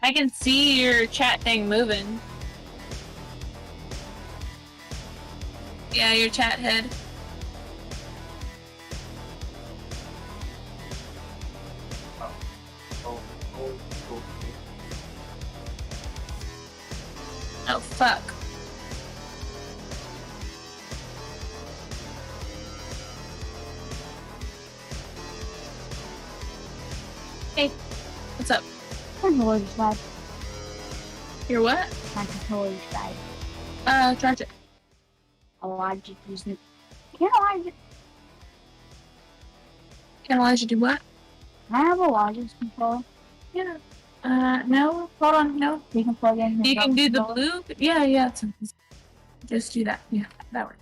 I can see your chat thing moving. Yeah, your chat head. Oh, fuck. Hey, what's up? My controller's died. Your what? My controller's died. Charge it. Oh, I just used it. Can Analyze you do what? I have a Logic's controller? Yeah. No. Hold on. No. You can plug in. You can do the blue? Yeah, yeah. Just do that. Yeah, that works.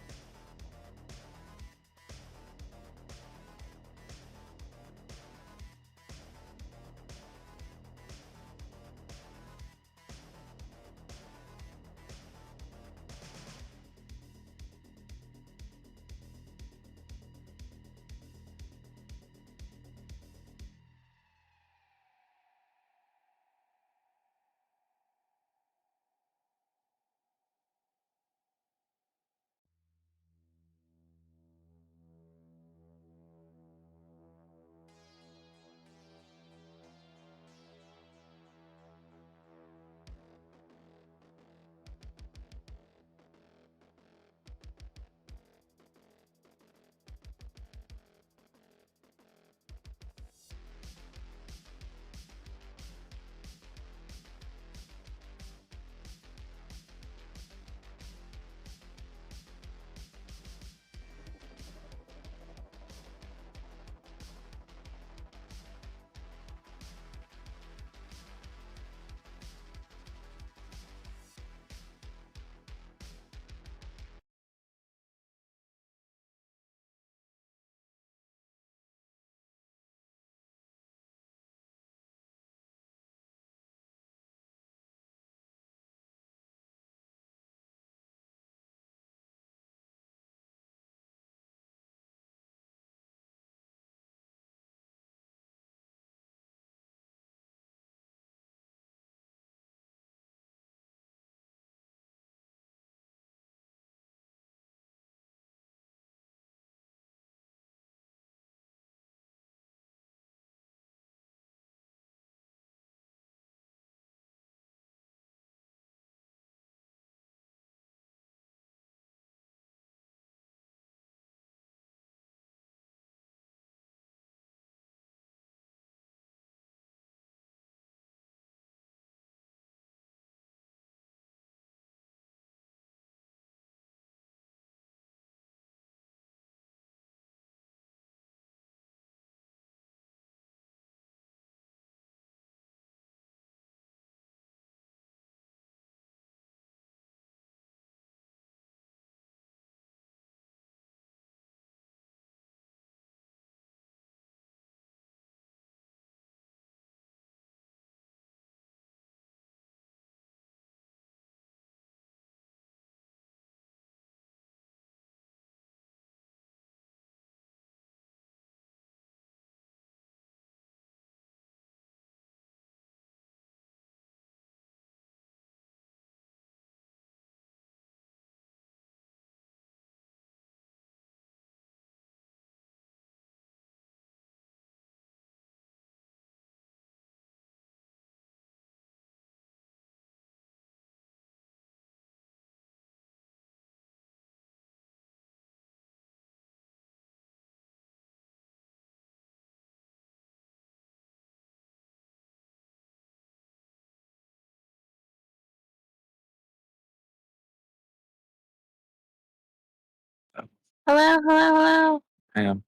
Hello, hello, hello. Hang on.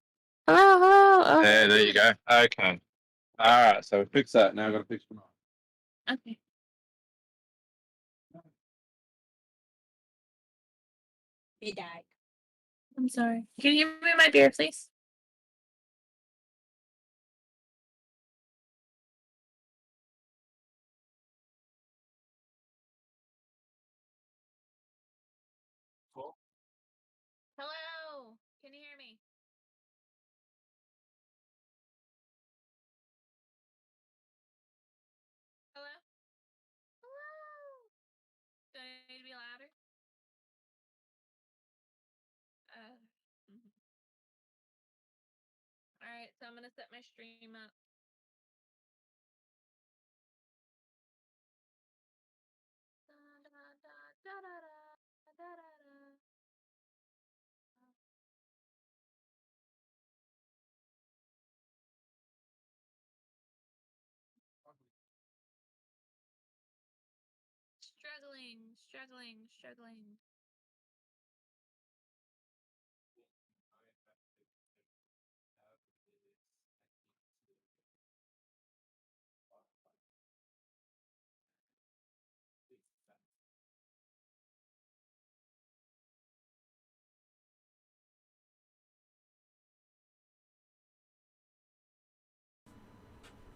Hello, hello. Oh, There you go. Okay. All right. So we fix that. Now I've got to fix one. okay. It died. I'm sorry. Can you hear me, my dear, please? Hello. Can you hear me? Hello? I'm gonna set my stream up. Struggling.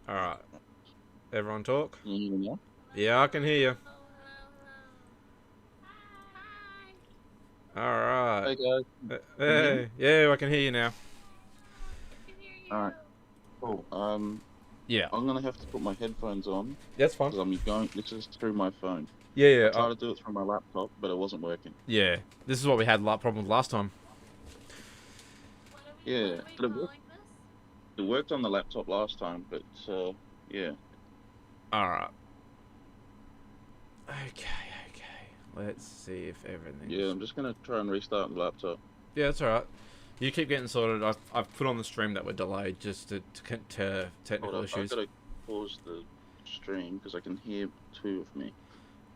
Alright. Everyone talk? Can you hear me now? Yeah, I can hear you. Hi. Alright. Hey guys. Hey. Yeah, I can hear you now. I can hear you. Alright. Cool. Yeah. I'm gonna have to put my headphones on That's fine. because I'm going. This is through my phone. Yeah. I tried to do it through my laptop, but it wasn't working. Yeah. This is what we had problems last time. Yeah, What but are we calling this? it worked on the laptop last time, but yeah. Alright. Okay. Let's see if everything's... Yeah, I'm just gonna try and restart the laptop. Yeah, that's alright. You keep getting sorted. I've put on the stream that we're delayed just to technical Hold up, I've issues. gotta pause the stream because I can hear two of me.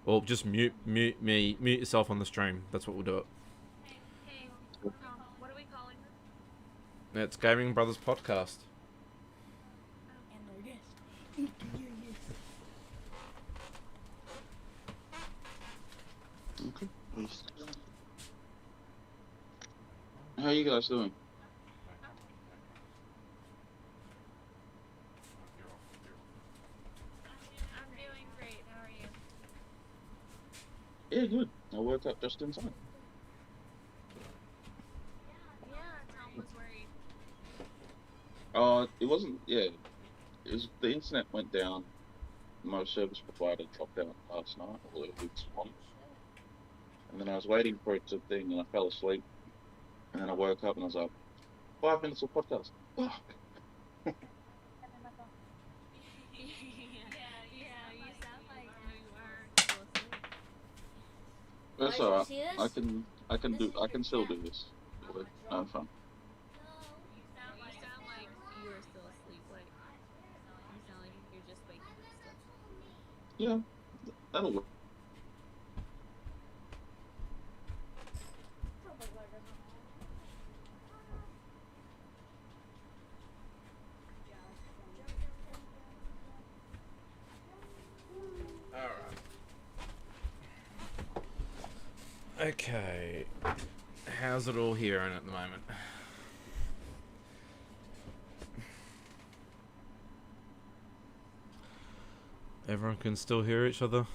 Well, just mute yourself on the stream. That's what we'll do it. Hey, what are we calling this? It's Gaming Brothers Podcast. Okay. How are you guys doing? I'm doing great. How are you? Yeah, good. I woke up just in time. Yeah, Tom was worried. It wasn't. Yeah, it was. The internet went down. My service provider dropped out last night or early this morning, and then I was waiting for it to thing, and I fell asleep. And then I woke up and I was like, 5 minutes of podcast. Oh. Yeah, you sound like you are still asleep. That's Guys, you alright. see this? I can still do this. I'm fine. You sound like you are still asleep. Like you sound like you're just waking up still. Yeah, that'll work. Okay. How's it all here at the moment? Everyone can still hear each other?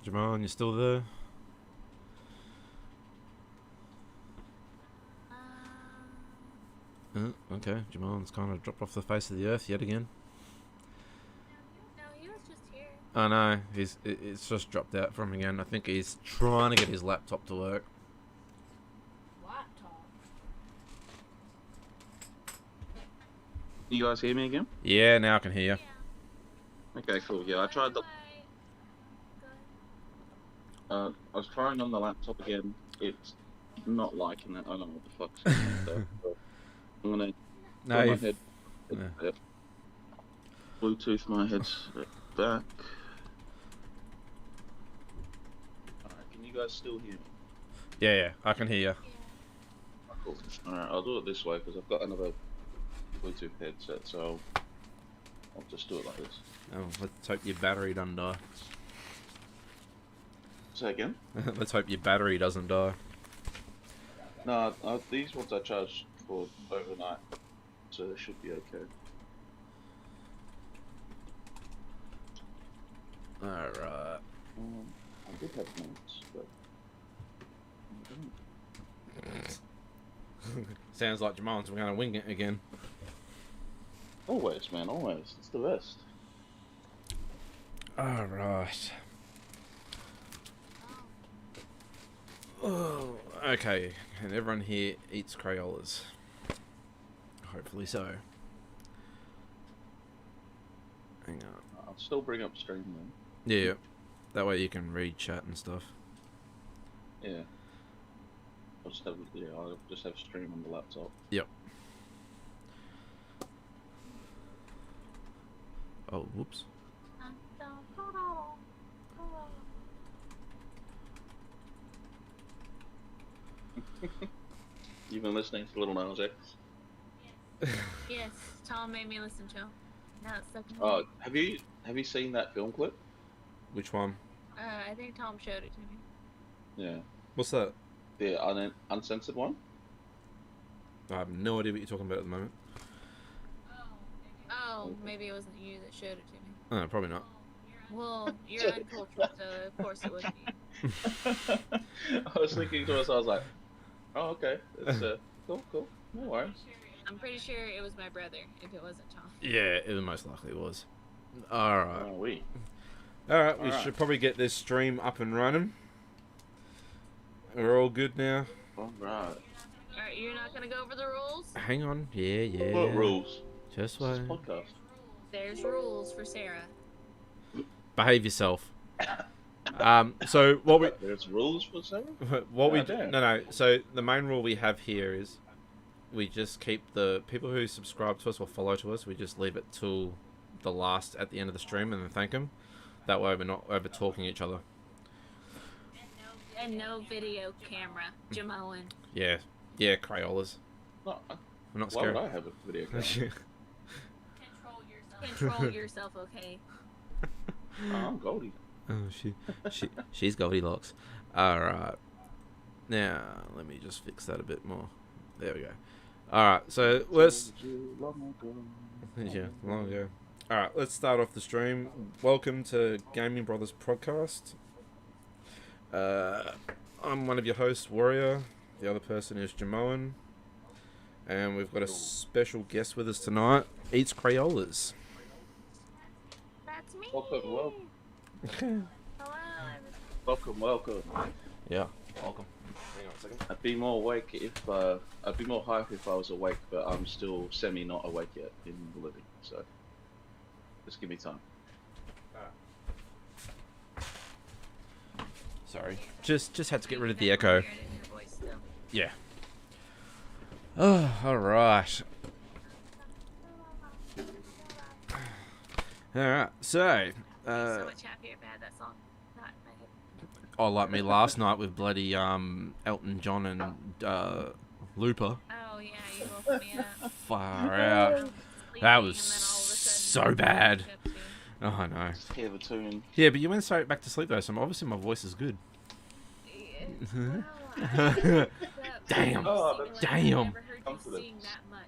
Jamal, you still there? Okay, Jamal's kind of dropped off the face of the earth yet again. No, he was just here. I know, it's just dropped out from him again. I think he's trying to get his laptop to work. Laptop. You guys hear me again? Yeah, now I can hear you. Okay, cool. Yeah, I tried the. I was trying on the laptop again. It's not liking it. I don't know what the fuck's going on there. But I'm gonna No, put my you've- head. yeah. Bluetooth my headset back. Alright, can you guys still hear me? Yeah, I can hear you. Cool. Alright, I'll do it this way because I've got another Bluetooth headset, so I'll just do it like this. Oh, let's hope your battery doesn't die. Say again? Let's hope your battery doesn't die. No, these ones I charged for overnight, so they should be okay. Alright. I did have notes, but I didn't. Sounds like Jamal's going to wing it again. Always, man, always. It's the best. Alright. Oh, okay, and everyone here eats Crayolas. Hopefully so. Hang on. I'll still bring up stream then. Yeah. That way you can read chat and stuff. Yeah. I'll just have stream on the laptop. Yep. Oh, whoops. You've been listening to Little Nas X? Yes, Tom made me listen to him. Now it's stuck in my Oh, head. have you seen that film clip? Which one? I think Tom showed it to me. Yeah. What's that? The uncensored one? I have no idea what you're talking about at the moment. Oh, maybe it wasn't you that showed it to me. Oh, probably not. Well, you're uncultured, so of course it wouldn't be. I was thinking to us, I was like, oh, okay. It's cool. No worries. I'm pretty sure it was my brother, if it wasn't Tom. Yeah, it most likely was. Alright. Oh, we. Alright, we Alright. should probably get this stream up and running. We're all good now. Alright. Alright, you're not gonna go over the rules? Hang on. Yeah. What rules? Just This is wait. a podcast. There's rules for Sarah. Behave yourself. So what we There's rules for Sarah? what we Oh, damn. no. So the main rule we have here is we just keep the people who subscribe to us or follow to us. We just leave it till the last at the end of the stream and then thank them. That way we're not over talking each other. And no video camera. Jamoan. Yeah, Crayolas. No, I'm not why scared. would I have a video camera? Control yourself, okay? Oh, I'm Goldie. Oh, she's Goldilocks. Alright. Now, let me just fix that a bit more. There we go. Alright, so let's... Yeah, long ago. Alright, let's start off the stream. Welcome to Gaming Brothers Podcast. I'm one of your hosts, Warrior. The other person is Jamoan. And we've got a special guest with us tonight. Eats Crayolas. That's me. Welcome. Hello, everybody. Welcome. Yeah, welcome. Hang on a second. I'd be more awake if I'd be more hype if I was awake, but I'm still semi not awake yet in the living. So just give me time. Sorry. Just had to get rid of the echo. Hear it in your voice still. Yeah. Oh, alright. Alright, so... I'm so much happier if I had that song not in my head. Oh, like me last night with bloody Elton John and Looper. Oh yeah, you woke me up. Far I out. was sleeping, That was and then all of a so sudden, bad. woke up to- Oh, I know. Just hear the tune. Yeah, but you went straight back to sleep though, so obviously my voice is good. Yeah. Wow. Damn. Oh, Like, damn. I've never heard you Confidence. sing that much.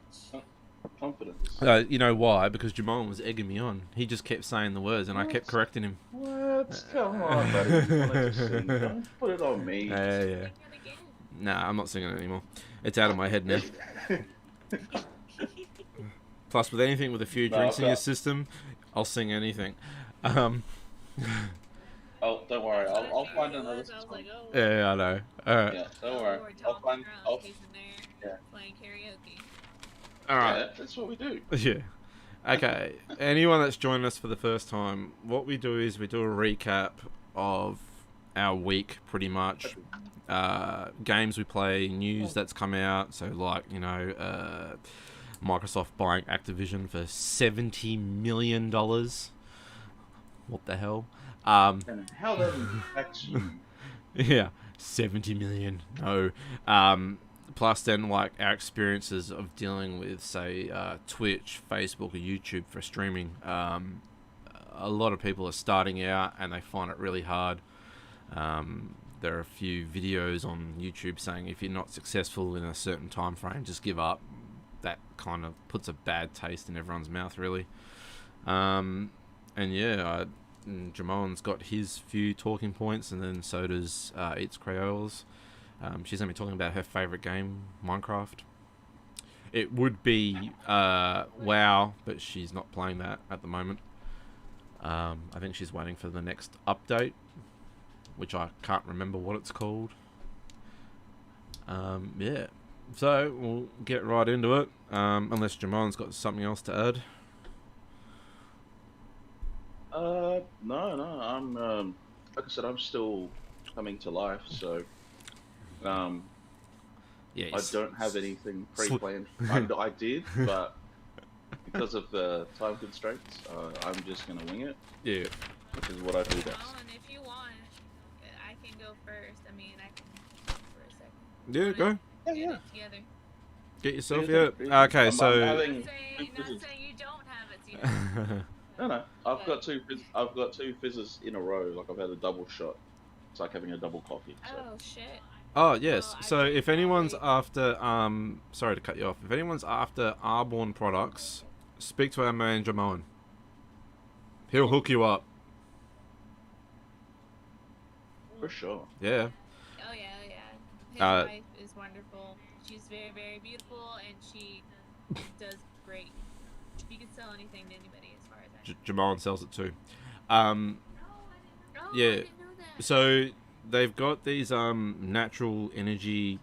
Confidence. You know why? Because Jamon was egging me on. He just kept saying the words and I kept correcting him. What? Come on, buddy. You wanted to sing. Don't put it on me. Yeah. Sing it again. Nah, I'm not singing it anymore. It's out of my head now. Plus, with anything with a few No, drinks in I've your got- system, I'll sing anything. Oh, don't worry. That's what I I'll figured find it another was. I was song. like, oh. Yeah, I know. Alright. Yeah, don't Or worry. I'll Tom find. Drunk, he's in there Yeah. playing karaoke. Alright. Yeah, that's what we do. Yeah. Okay. Anyone that's joining us for the first time, what we do is we do a recap of our week, pretty much. Games we play, news that's come out. So, like, you know, Microsoft buying Activision for $70 million. What the hell? And how that impacts you. Yeah, 70 million. No. Plus, then, like, our experiences of dealing with, say, Twitch, Facebook, or YouTube for streaming. A lot of people are starting out and they find it really hard. There are a few videos on YouTube saying if you're not successful in a certain time frame, just give up. That kind of puts a bad taste in everyone's mouth, really. And yeah, Jamon's got his few talking points, and then so does Eats Crayolas. She's going to be talking about her favourite game, Minecraft. It would be WoW, but she's not playing that at the moment. I think she's waiting for the next update, which I can't remember what it's called. Yeah. So, we'll get right into it, unless Jamon's got something else to add. No, no. I'm like I said, I'm still coming to life, so um, Yeah. I don't have anything Sl- pre-planned. I did, but because of the time constraints, I'm just gonna wing it, Yeah. which is what I do best. Oh, and if you want, I can go first. I mean, I can for a second. Yeah, Wanna go. Yeah, get yeah. it together. Get yourself, Do your yeah. thing, do your thing. Okay, I'm so. having Not two fizzes. saying you don't have it, so you know. No, no. I've got But I've got two fizzes in a row. Like I've had a double shot. It's like having a double coffee. So oh shit. Oh, Well, yes. I So should if anyone's probably. after, sorry to cut you off. If anyone's after Arbonne products, speak to our man Jamon. He'll hook you up. for sure. Yeah. Oh yeah, yeah. His Uh, wife is wonderful. She's very, very beautiful, and she does great. She can sell anything to anybody, as far as I know. Jamon sells it too. Um, Oh, yeah. I didn't know that. So they've got these natural energy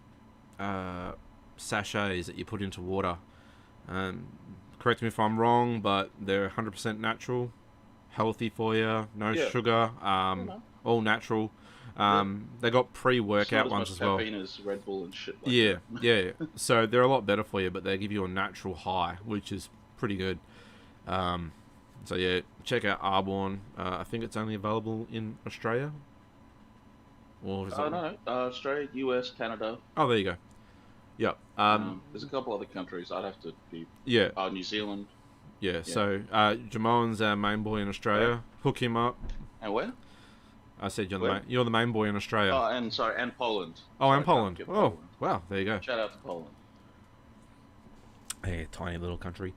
sachets that you put into water. Correct me if I'm wrong, but they're 100% natural, healthy for you, no Yeah. sugar, No. all natural. Yeah. They got It's not pre-workout as ones much as well. caffeine as Red Bull and shit like Yeah, that. yeah. So they're a lot better for you, but they give you a natural high, which is pretty good. So yeah, check out Arbonne. I think it's only available in Australia. Or is it... No, Australia, US, Canada. Oh, there you go. Yep. There's a couple other countries. I'd have to be. Yeah, New Zealand. yeah. Yeah. So Jamon's our main boy in Australia. Where? Hook him up. And where? I said Where? you're the main boy in Australia. Oh, and sorry, and Poland. Oh, Sorry, and don't Poland. forget Oh, Poland. wow. There you go. Shout out to Poland. Hey, tiny little country.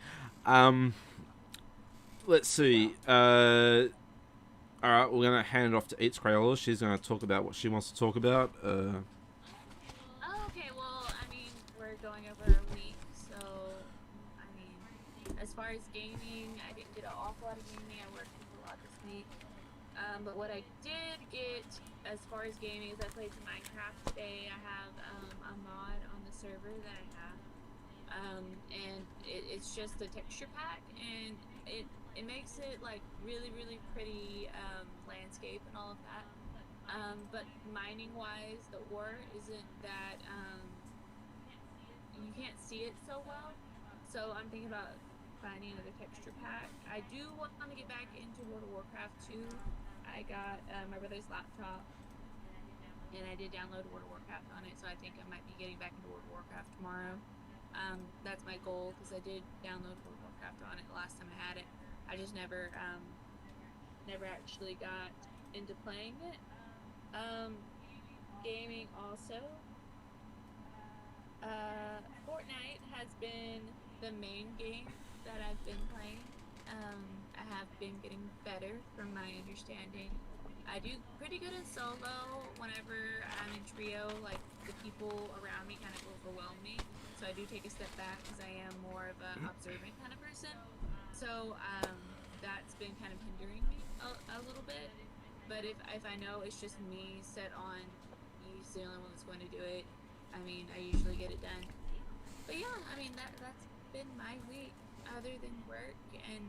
Let's see. All right, we're gonna hand it off to Eats Crayola. She's gonna talk about what she wants to talk about. Oh, okay. Well, I mean, we're going over a week, so I mean, as far as gaming, I didn't get an awful lot of gaming. I worked a lot this week. But what I did get, as far as gaming, is I played some Minecraft today. I have a mod on the server that I have, and it's just a texture pack, and it makes it like really, really pretty landscape and all of that. But mining wise, the ore isn't that you can't see it so well. So I'm thinking about finding another texture pack. I do want to get back into World of Warcraft 2. I got my brother's laptop, and I did download World of Warcraft on it. So I think I might be getting back into World of Warcraft tomorrow. That's my goal, because I did download World of Warcraft on it the last time I had it. I just never actually got into playing it. Gaming also. Fortnite has been the main game that I've been playing. I have been getting better from my understanding. I do pretty good in solo. Whenever I'm in trio, like the people around me kind of overwhelm me. So I do take a step back, because I am more of an observant kind of person. So that's been kind of hindering me a little bit. But if I know it's just me set on, he's the only one that's going to do it, I mean, I usually get it done. But yeah, I mean, that's been my week, other than work, and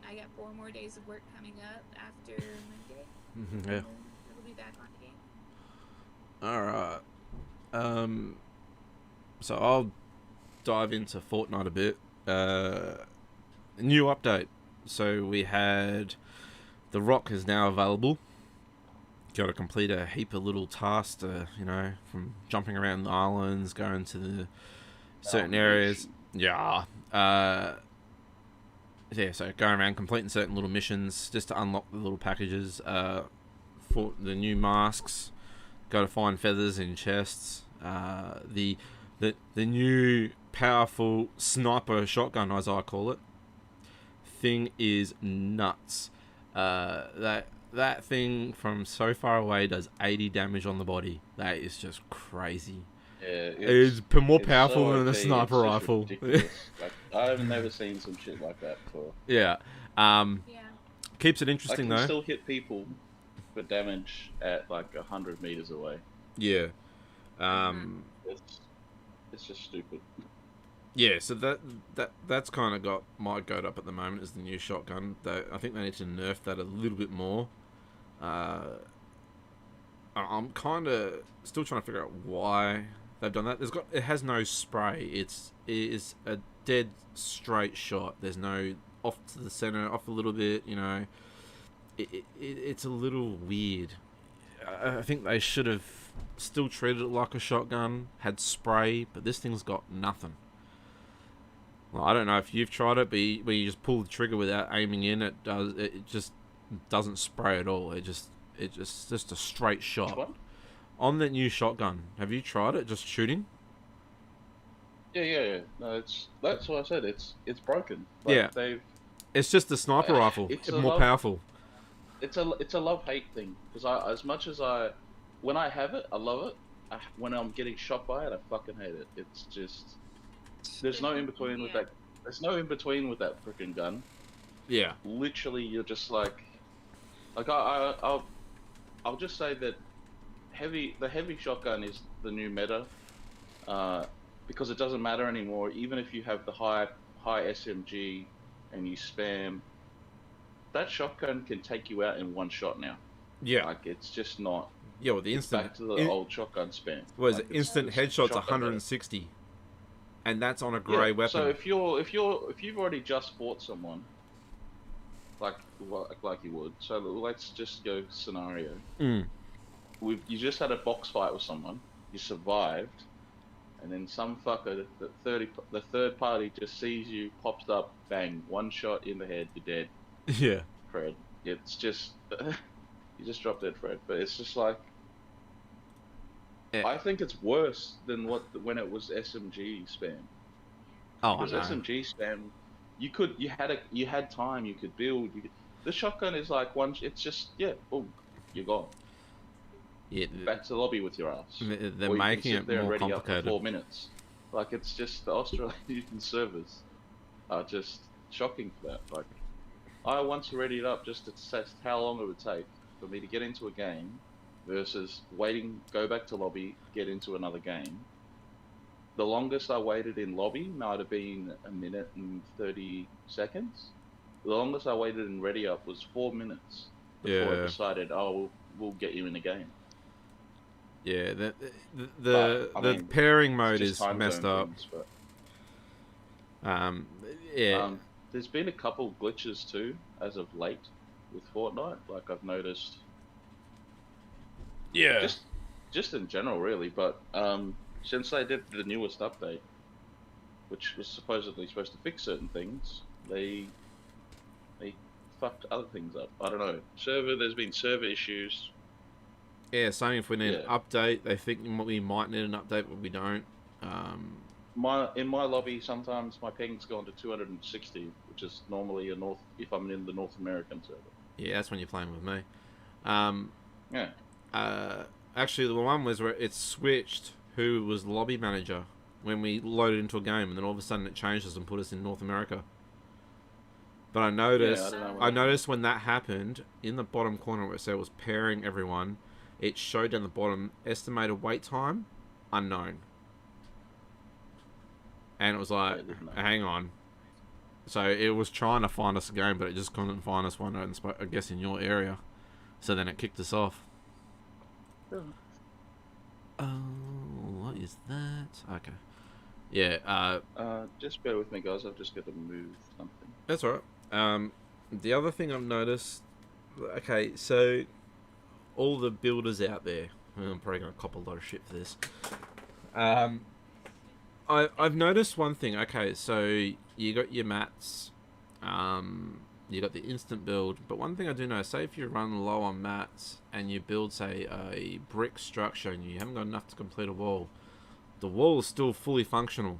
I got 4 more days of work coming up after Monday. yeah. I'll be back on the game. All right. So I'll dive into Fortnite a bit. New update. So we had the Rock is now available. Got to complete a heap of little tasks, from jumping around the islands, going to the certain areas. Yeah. Yeah, so going around completing certain little missions just to unlock the little packages. For the new masks, got to find feathers in chests. The new powerful sniper shotgun, as I call it, thing is nuts. That thing from so far away does 80 damage on the body. That is just crazy. Yeah, It's more powerful so than a OP, sniper it's just rifle. ridiculous. Like, I've never seen some shit like that before. Yeah. Yeah. Keeps it I interesting can though. still hit people for damage at like 100 meters away. Yeah. It's just stupid. Yeah, so that's kind of got my goat up at the moment is the new shotgun. I think they need to nerf that a little bit more. I'm kind of still trying to figure out why they've done that. It has no spray. It is a dead straight shot. There's no off to the center, off a little bit. You know, it's a little weird. I think they should have still treated it like a shotgun, had spray, but this thing's got nothing. Well, I don't know if you've tried it, but where you just pull the trigger without aiming in, it just doesn't spray at all. It's just a straight shot. What? On that new shotgun, have you tried it? Just shooting? Yeah. No, that's what I said. It's broken. Like, yeah, it's just a sniper rifle. It's more powerful. It's a love-hate thing because as much as when I have it, I love it. When I'm getting shot by it, I fucking hate it. It's just there's no in between with that. There's no in between with that freaking gun. Yeah. Literally, you're just like I'll just say that the heavy shotgun is the new meta, because it doesn't matter anymore. Even if you have the high SMG and you spam, that shotgun can take you out in one shot now. Yeah. Like it's just not. Yeah, well, the instant back to the old shotgun spam. What is it? Instant headshots 160, and that's on a grey weapon. So if you've already just fought someone, like you would. So let's just go scenario. You just had a box fight with someone. You survived, and then some fucker, the third party, just sees you, pops up, bang, one shot in the head, you're dead. Yeah. Fred, it's just you just dropped dead, Fred. But it's just like I think it's worse than when it was SMG spam. Oh, because SMG spam, you had time, you could build. The shotgun is like it's just boom, you're gone. Yeah, back to the lobby with your ass. They're making it more complicated. Up for 4 minutes. Like it's just the Australian servers are just shocking for that. Like I once readied up just to test how long it would take for me to get into a game versus waiting, go back to lobby, get into another game. The longest I waited in lobby might have been 1 minute and 30 seconds. The longest I waited in ready up was 4 minutes before I decided, we'll get you in the game. Yeah, the pairing mode is messed up. Things, yeah. There's been a couple glitches too, as of late, with Fortnite. Like I've noticed. Yeah. Just in general, really. But since they did the newest update, which was supposedly supposed to fix certain things, they fucked other things up. I don't know. There's been server issues. Yeah, saying if we need an update, they think we might need an update, but we don't. In my lobby, sometimes my ping's gone to 260, which is normally if I'm in the North American server. Yeah, that's when you're playing with me. Yeah. Actually, the one was where it switched who was lobby manager when we loaded into a game, and then all of a sudden it changed us and put us in North America. But I noticed when that happened, in the bottom corner where it said it was pairing everyone, it showed down the bottom, estimated wait time, unknown. And it was like, hang on. So it was trying to find us a game, but it just couldn't find us one, I guess, in your area. So then it kicked us off. What is that? Okay. Yeah, just bear with me, guys. I've just got to move something. That's alright. The other thing I've noticed... Okay, so... all the builders out there... I'm probably going to cop a lot of shit for this. I've noticed one thing. Okay, so you got your mats, you got the instant build, but one thing I do know, say if you run low on mats and you build, say, a brick structure and you haven't got enough to complete a wall, the wall is still fully functional.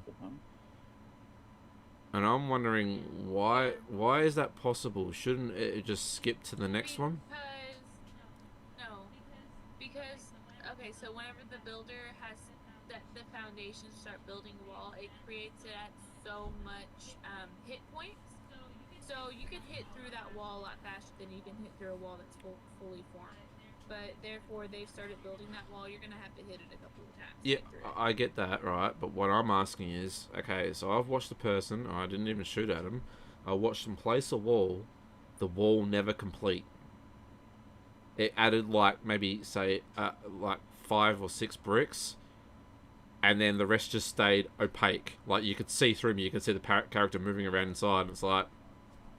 And I'm wondering why is that possible? Shouldn't it just skip to the next one? Because okay, so whenever the builder has the foundation to start building a wall, it creates it at so much hit points. So you can hit through that wall a lot faster than you can hit through a wall that's fully formed. but therefore they've started building that wall. You're gonna have to hit it a couple of times. to Yeah, get through it. I get that, right? But what I'm asking is, okay, so I've watched the person, I didn't even shoot at him. I watched them place a wall, the wall never complete. It added like maybe say like 5 or 6 bricks, and then the rest just stayed opaque. Like you could see through me, you could see the character moving around inside. And it's like,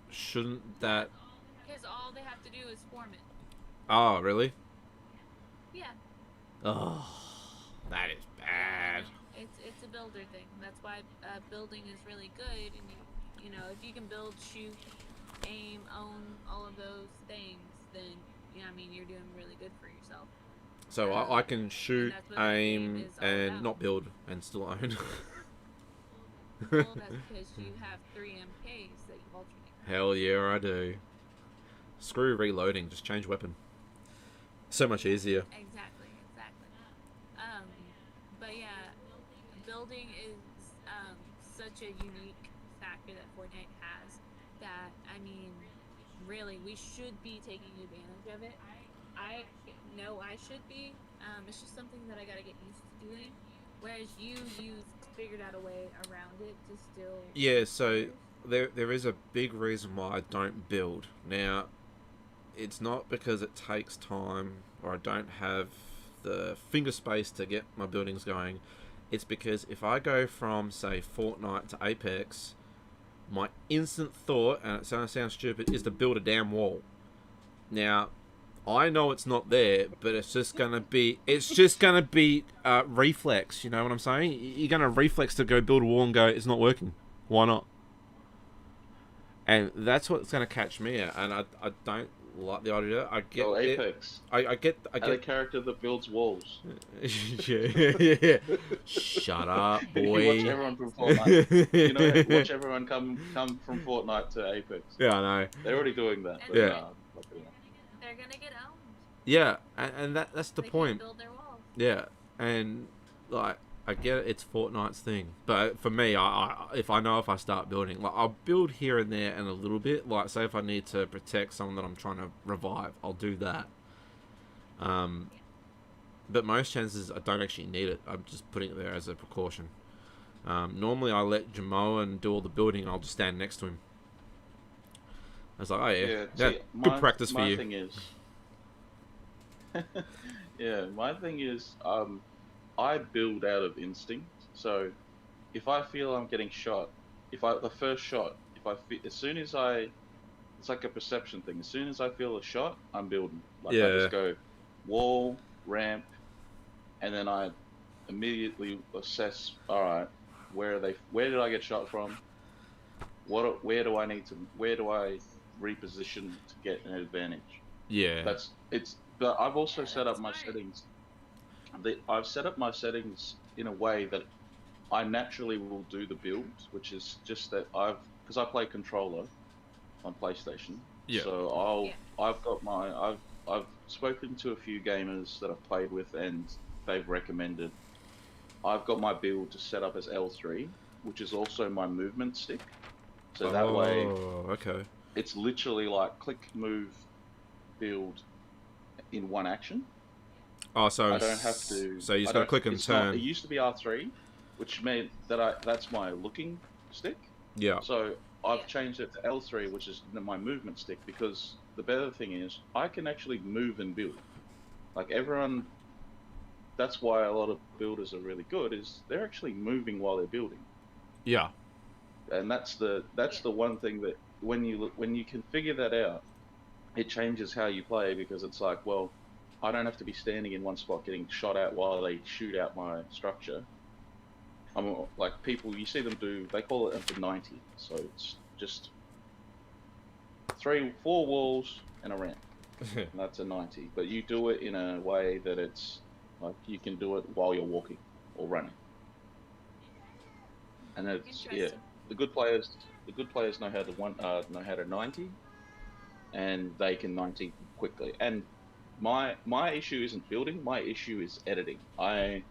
shouldn't that? Because all they have to do is form it. Oh, really? Yeah. Oh, that is bad. It's a builder thing. That's why building is really good. And you know, if you can build, shoot, aim, own all of those things, then I mean, you're doing really good for yourself. So I can shoot, that's what the game aim, is all and about. not build, and still own. Well, that's because you have 3 MKs that you alternate. Hell yeah, I do. Screw reloading, just change weapon. So much easier. Exactly. But yeah, building is such a unique factor that Fortnite has that, I mean, really, we should be taking advantage of it. I know I should be. It's just something that I gotta get used to doing. Whereas you've figured out a way around it to still. Yeah, so there is a big reason why I don't build. Now, it's not because it takes time or I don't have the finger space to get my buildings going. It's because if I go from, say, Fortnite to Apex, my instant thought, and it sounds stupid, is to build a damn wall. Now, I know it's not there, but it's just gonna be reflex. You know what I'm saying? You're gonna reflex to go build a wall and go, it's not working. Why not? And that's what's gonna catch me out. And I don't like the idea. I get Apex. I get a character that builds walls. yeah. Shut up, boy. You watch everyone from Fortnite. You know, watch everyone come from Fortnite to Apex. Yeah, I know. They're already doing that. And Yeah. they're gonna get owned. Yeah, and that's the They point. Can't build their walls. Yeah, and like I get it, it's Fortnite's thing, but for me, if I start building, like I'll build here and there and a little bit. Like say if I need to protect someone that I'm trying to revive, I'll do that. But most chances I don't actually need it. I'm just putting it there as a precaution. Normally I let Jamoan do all the building. I'll just stand next to him. I was like, oh yeah, See, good practice for you. My thing is, yeah, my thing is, I build out of instinct. So, if I feel I'm getting shot, the first shot, as soon as it's like a perception thing. As soon as I feel a shot, I'm building. Like I just go wall, ramp, and then I immediately assess. All right, where did I get shot from? Where do I reposition to get an advantage? Yeah. But I've also set up my settings. I've set up my settings in a way that I naturally will do the builds, which is just that because I play controller on PlayStation. Yeah. So I've spoken to a few gamers that I've played with, and they've recommended. I've got my build to set up as L3, which is also my movement stick. So that way, okay. It's literally like click, move, build in one action. Oh, so I don't have to. So you just gotta click and turn. It used to be R3, which meant that that's my looking stick. Yeah. So I've changed it to L3, which is my movement stick, because the better thing is I can actually move and build. Like everyone, that's why a lot of builders are really good, is they're actually moving while they're building. Yeah. And that's the one thing that when you can figure that out, it changes how you play, because it's like, well, I don't have to be standing in one spot getting shot at while they shoot out my structure. I'm like people, you see them do, they call it a 90. So it's just 4 walls and a ramp. And that's a 90. But you do it in a way that it's like you can do it while you're walking or running. And it's the good players know how to 90, and they can 90 quickly. And my issue isn't building. My issue is editing. I've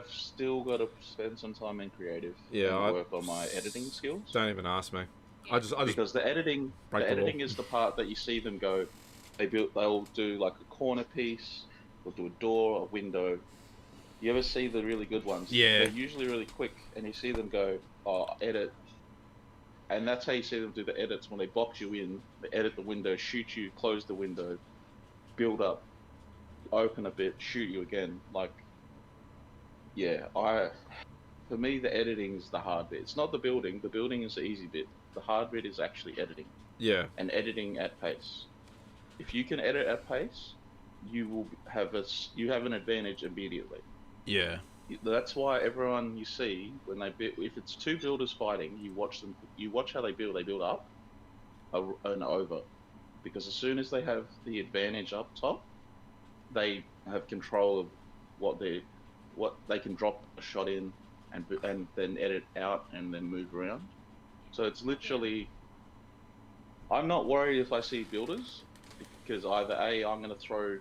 still got to spend some time in creative. Yeah, work on my editing skills. Don't even ask me. I just because the editing is the part that you see them go, they'll do like a corner piece, they'll do a door, a window. You ever see the really good ones? Yeah. They're usually really quick, and you see them go, oh, edit. And that's how you see them do the edits when they box you in. They edit the window, shoot you, close the window, build up, open a bit, shoot you again. Like, yeah, for me, the editing is the hard bit. It's not the building. The building is the easy bit. The hard bit is actually editing, Yeah. and editing at pace. If you can edit at pace, you will have an advantage immediately. Yeah. That's why everyone you see when they if it's two builders fighting, you watch them. You watch how they build. They build up and over, because as soon as they have the advantage up top, they have control of what they can drop a shot in and then edit out and then move around. So it's literally. I'm not worried if I see builders, because either A, I'm going to throw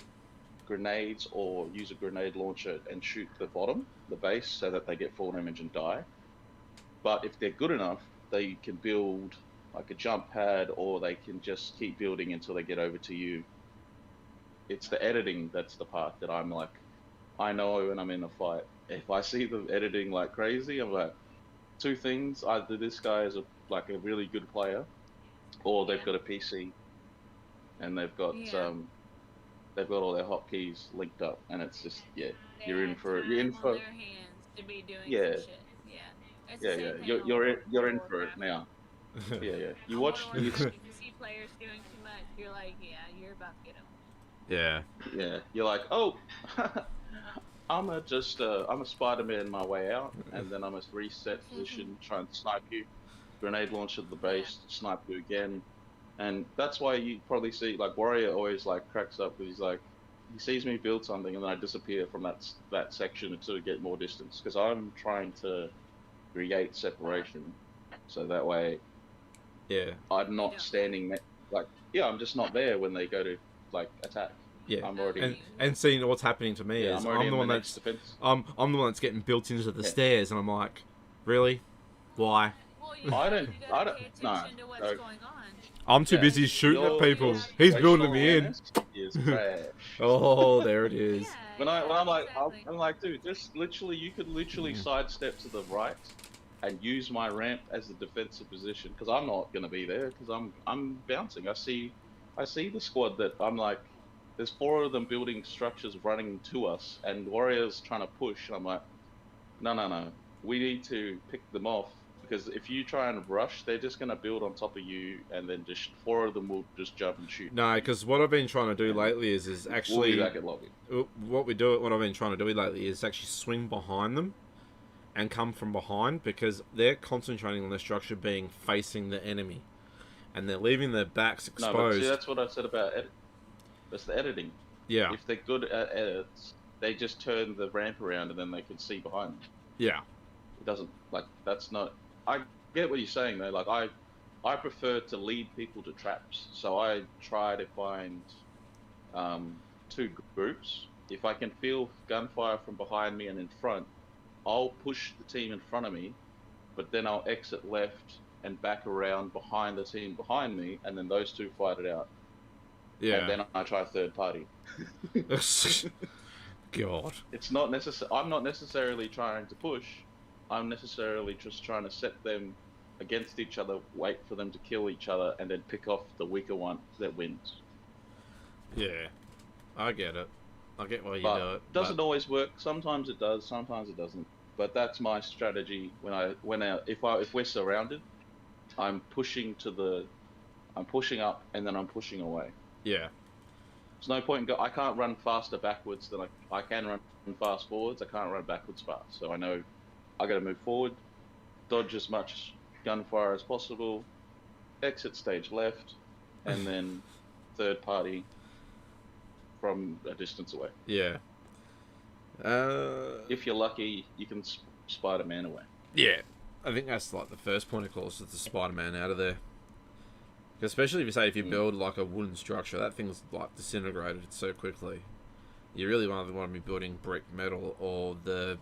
grenades or use a grenade launcher and shoot the base, so that they get full damage and die. But if they're good enough, they can build like a jump pad, or they can just keep building until they get over to you. It's the editing that's the part that I'm like, I know when I'm in a fight. If I see them editing like crazy, I'm like, two things: either this guy is a really good player, or they've got a PC and they've got all their hotkeys linked up, and it's just you're in for it. You're in for their hands to be doing some shit. Yeah. It's the same thing on you're in World for it of now. Yeah. You On watch. World of Warcraft, if you see players doing too much, you're like, yeah, you're about to get them. Yeah. Yeah. You're like, oh, I'm a Spider-Man my way out, and then I'm a reset position, try and snipe you, grenade launcher to the base, snipe you again. And that's why you probably see, like, Warrior always, like, cracks up, because he's like, he sees me build something and then I disappear from that section to get more distance, because I'm trying to create separation, so that way I'm not standing, I'm just not there when they go to, like, attack. Yeah, I'm already and seeing what's happening to me is I'm the one that's I'm the one that's getting built into the stairs, and I'm like, really, why? Well, I don't pay attention to what's going on. I'm too busy shooting at people. He's building me in. Is trash. Oh, there it is. Yeah, When I'm like, exactly. I'm like, dude, just literally, you could literally sidestep to the right and use my ramp as a defensive position, because I'm not gonna be there, because I'm bouncing. I see the squad that I'm like, there's 4 of them building structures running to us, and Warriors trying to push, and I'm like, no, we need to pick them off, because if you try and rush, they're just gonna build on top of you, and then just 4 of them will just jump and shoot. No, because what I've been trying to do lately is actually we'll be back at lobby. What I've been trying to do lately is actually swing behind them and come from behind, because they're concentrating on their structure being facing the enemy, and they're leaving their backs exposed. No, but see, that's what I said about edit. That's the editing. Yeah. If they're good at edits, they just turn the ramp around and then they can see behind them. Yeah. It doesn't, like, that's not. I get what you're saying though. Like, I prefer to lead people to traps, so I try to find 2 groups. If I can feel gunfire from behind me and in front, I'll push the team in front of me, but then I'll exit left and back around behind the team behind me, and then those 2 fight it out. Yeah. And then I try third party. God. It's not I'm not necessarily trying to push. I'm necessarily just trying to set them against each other, wait for them to kill each other, and then pick off the weaker one that wins. Yeah. I get it. I get why you But do it. Doesn't always work. Sometimes it does. Sometimes it doesn't. But that's my strategy if we're surrounded, I'm pushing up and then I'm pushing away. Yeah. There's no point I can't run faster backwards than I can run fast forwards. I can't run backwards fast. So I know I got to move forward, dodge as much gunfire as possible, exit stage left, and then third party from a distance away. Yeah. If you're lucky, you can Spider-Man away. Yeah. I think that's like the first point of call, is the Spider-Man out of there. Especially if you build like a wooden structure, that thing's like disintegrated so quickly. You really want to be building brick, metal, or the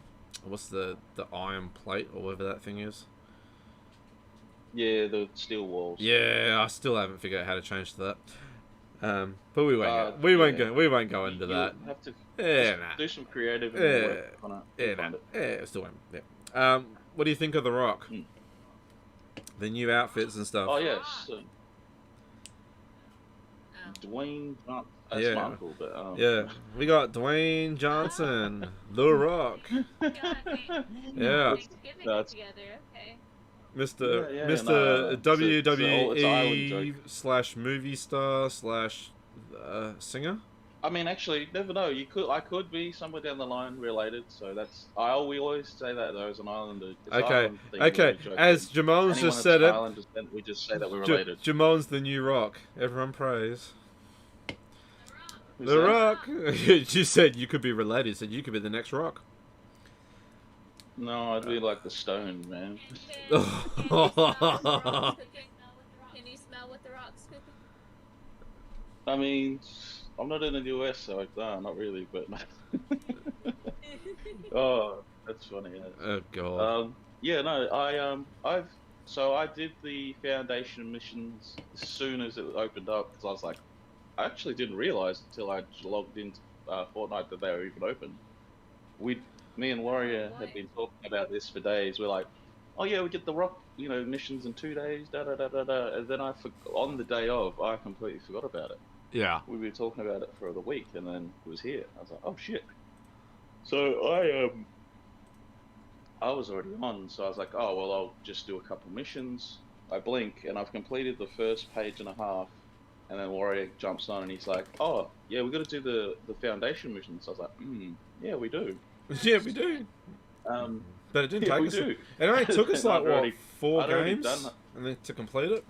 iron plate, or whatever that thing is. Yeah, the steel walls. Yeah, I still haven't figured out how to change to that. But we won't. We won't go into that. Have to Yeah, nah. do some creative Yeah. work on it. Yeah, Find nah. it. Yeah, still won't. Yeah. What do you think of The Rock? Hmm. The new outfits and stuff. Oh yes, Oh. Dwayne. That's Yeah. my uncle, but Yeah, we got Dwayne Johnson, The Rock. God, Yeah. Thanksgiving That's- together. Okay. Mr. Yeah, Mr. no, it's an island WWE joke. slash movie star slash singer. I mean, actually, never know. I could be somewhere down the line related. So that's. We always say that though as an islander. It's Okay, island thing, okay. we joke As that Jamon's anyone just that's said it, Island descent, we just say that we're related. Jamon's the new Rock. Everyone praise. Who's The that? Rock. You said you could be related. You said you could be the next Rock. No, I'd be like the Stone, man. Can you smell what the rock's cooking? I mean, I'm not in the US, so not really. But oh, that's funny. Yeah. Oh God. Yeah, no, I did the foundation missions as soon as it opened up because I was like, I actually didn't realize until I logged into Fortnite that they were even open. Me and Warrior had been talking about this for days. We're like, oh yeah, we get the Rock, missions in 2 days, da da da da da. And then on the day of, I completely forgot about it. Yeah. We were talking about it for the week, and then it was here. I was like, oh shit. So I was already on, so I was like, oh well, I'll just do a couple missions. I blink, and I've completed the first page and a half, and then Warrior jumps on, and he's like, oh yeah, we got to do the foundation missions. I was like, yeah, we do. Yeah, we do. But it didn't Yeah, take we us. do. It only took us like I'd already- 4 I'd already games, done that. and then to complete it.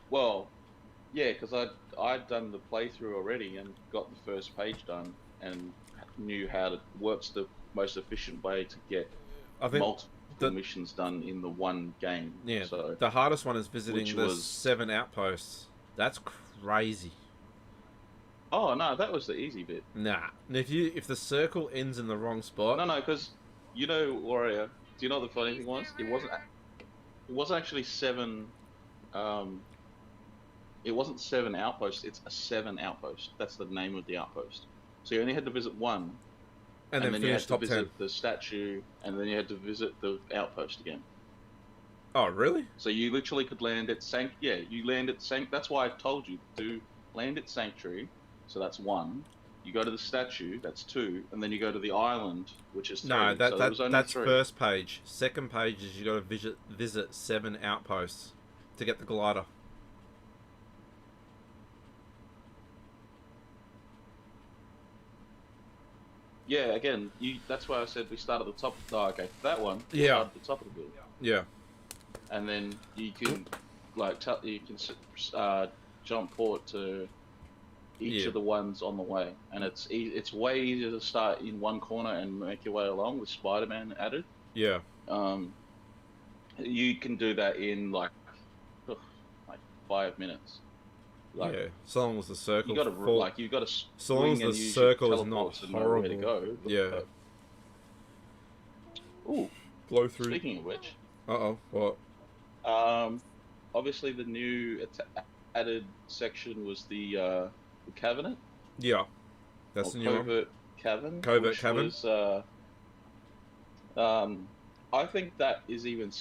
Well, yeah, because I'd done the playthrough already and got the first page done and knew what's the most efficient way to get I think multiple missions done in the one game. yeah, So the hardest one is visiting which the was- 7 outposts. That's crazy. oh no, that was the easy bit. Nah, and if the circle ends in the wrong spot, No, because Warrior. Do you know what the funny thing was? It wasn't actually 7. It wasn't 7 outposts. It's a 7 outpost. That's the name of the outpost. So you only had to visit one, and then you had finish to top visit 10. the statue, and then you had to visit the outpost again. Oh, really? So you literally could land at you land at That's why I told you to land at Sanctuary. So that's 1. You go to the statue. That's 2, and then you go to the island, which is 3. No, so there was only that's 3. first page. Second page is you got to visit 7 outposts to get the glider. Yeah, again, that's why I said we start at the top. Oh, okay, that one. Yeah. Start at the top of the build, Yeah. and then you can jump port to each Yeah. of the ones on the way, and it's way easier to start in one corner and make your way along with Spider-Man added. Yeah. You can do that in like 5 minutes. Yeah. So long as the circle. You got to you got to so long as the circle is not horrible. To go. Yeah. Ooh, Blow through. speaking of which. Uh-oh. What? Obviously the new added section was the cabinet. Yeah. That's the new one. Covert cavern. Covert which cavern. Was, I think that is even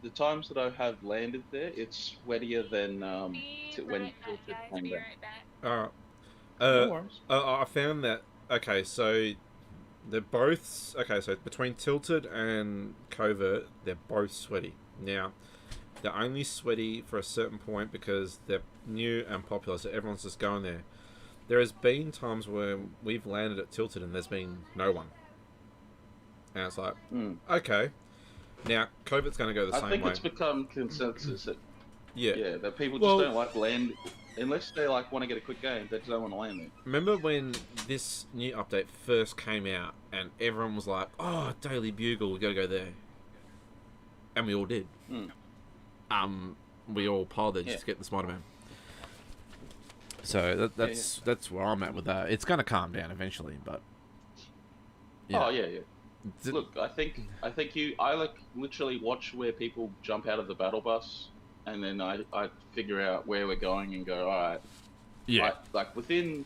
the times that I have landed there, it's sweatier than when Tilted came Be back. right back. Alright. No worries. I found that. Okay, so they're both. Okay, so between Tilted and Covert, they're both sweaty. Now, they're only sweaty for a certain point because they're new and popular, so everyone's just going there. There has been times where we've landed at Tilted and there's been no one. And it's like, okay. Now, Covert's going to go the same way. I think it's become consensus that Yeah. that people just don't like land unless they want to get a quick game. They just don't want to land there. Remember when this new update first came out and everyone was like, "Oh, Daily Bugle, we got to go there," and we all did. We all piled there just to get the Spider-Man. So that's where I'm at with that. It's going to calm down eventually, but Oh yeah. Look, I think I literally watch where people jump out of the battle bus, and then I figure out where we're going and go, all right, Yeah. Like within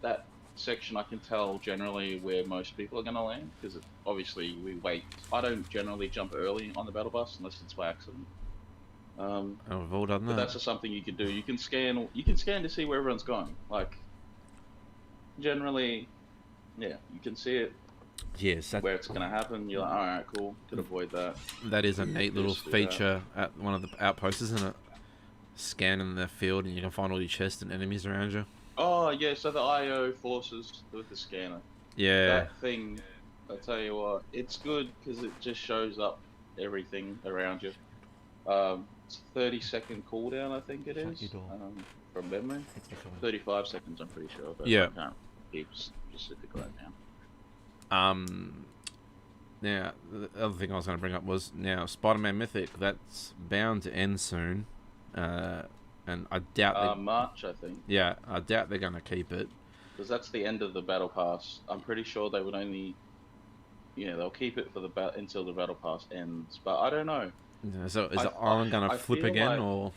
that section, I can tell generally where most people are going to land because obviously we wait. I don't generally jump early on the battle bus unless it's by accident. And we've all done But that. that's just something you can do. You can scan. You can scan to see where everyone's going. Like generally, yeah, you can see it Yes, where it's going to happen. You're like, all right, cool, could avoid that. that is a neat little Just do that. feature at one of the outposts, isn't it? Scanning the field and you can find all your chests and enemies around you. Oh yeah, so the IO forces with the scanner. Yeah. That thing, I tell you what, it's good because it just shows up everything around you. It's a 30-second cooldown, I think it Shut is, your door. from memory. 35 seconds, I'm pretty sure, but Yeah. I can't keep specific right now. Now, the other thing I was going to bring up was now Spider-Man Mythic. That's bound to end soon, and I doubt. March, I think. Yeah, I doubt they're going to keep it. Because that's the end of the battle pass. I'm pretty sure they would only, they'll keep it for the until the battle pass ends. But I don't know. So is the island going to flip feel again, like- or?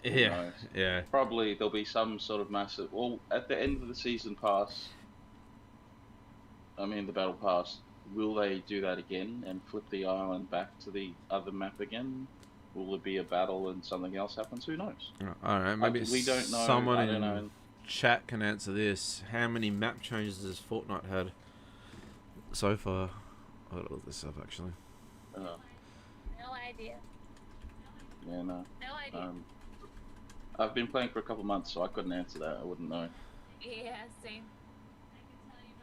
Who Yeah, knows? yeah. Probably there'll be some sort of massive. Well, at the end of the season pass, I mean the battle pass, will they do that again and flip the island back to the other map again? Will it be a battle and something else happens? Who knows? I don't know. Maybe we don't know. someone I don't in know. chat can answer this. How many map changes has Fortnite had so far? I'll look this up actually. No idea. Yeah, no. No idea. I've been playing for a couple months, so I couldn't answer that. I wouldn't know. Yeah, same.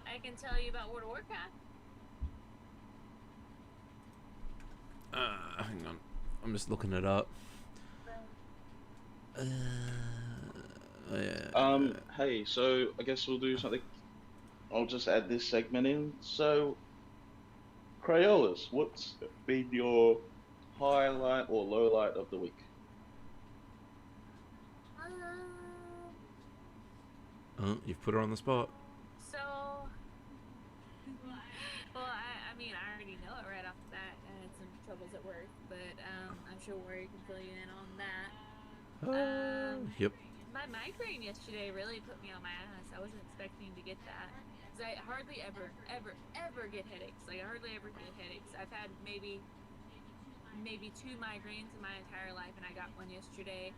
I can tell you about World of Warcraft. Hang on. I'm just looking it up. Yeah. Hey, so I guess we'll do something. I'll just add this segment in. So, Crayolas, what's been your highlight or low light of the week? Oh, you've put her on the spot. So, well, I mean, I already know it right off the bat. I had some troubles at work, but I'm sure Warrior can fill you in on that. Yep. My migraine yesterday really put me on my ass. I wasn't expecting to get that. Because I hardly ever get headaches. Like, I hardly ever get headaches. I've had maybe 2 migraines in my entire life, and I got one yesterday.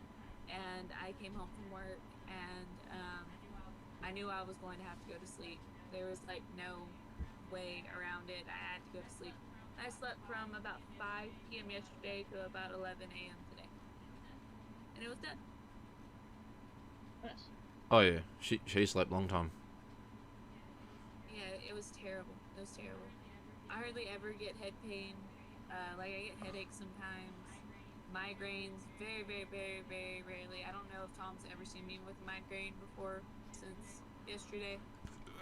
And I came home from work, and I knew I was going to have to go to sleep. There was, like, no way around it. I had to go to sleep. I slept from about 5 p.m. yesterday to about 11 a.m. today. And it was done. Nice. Oh yeah, she slept long time. Yeah, it was terrible. It was terrible. I hardly ever get head pain. Like, I get headaches sometimes. Migraines, very, very, very, very rarely. I don't know if Tom's ever seen me with a migraine before since yesterday.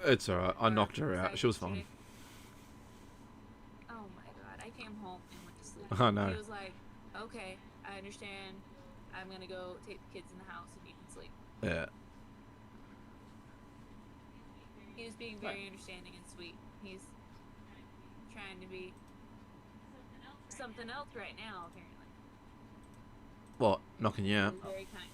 It's alright. I knocked her out. She was fine. Oh my god. I came home and went to sleep. I know. He was like, okay, I understand. I'm gonna go take the kids in the house and you can sleep. Yeah. He was being very understanding and sweet. He's trying to be something else right now, apparently. What? Knocking you out? He was very kind.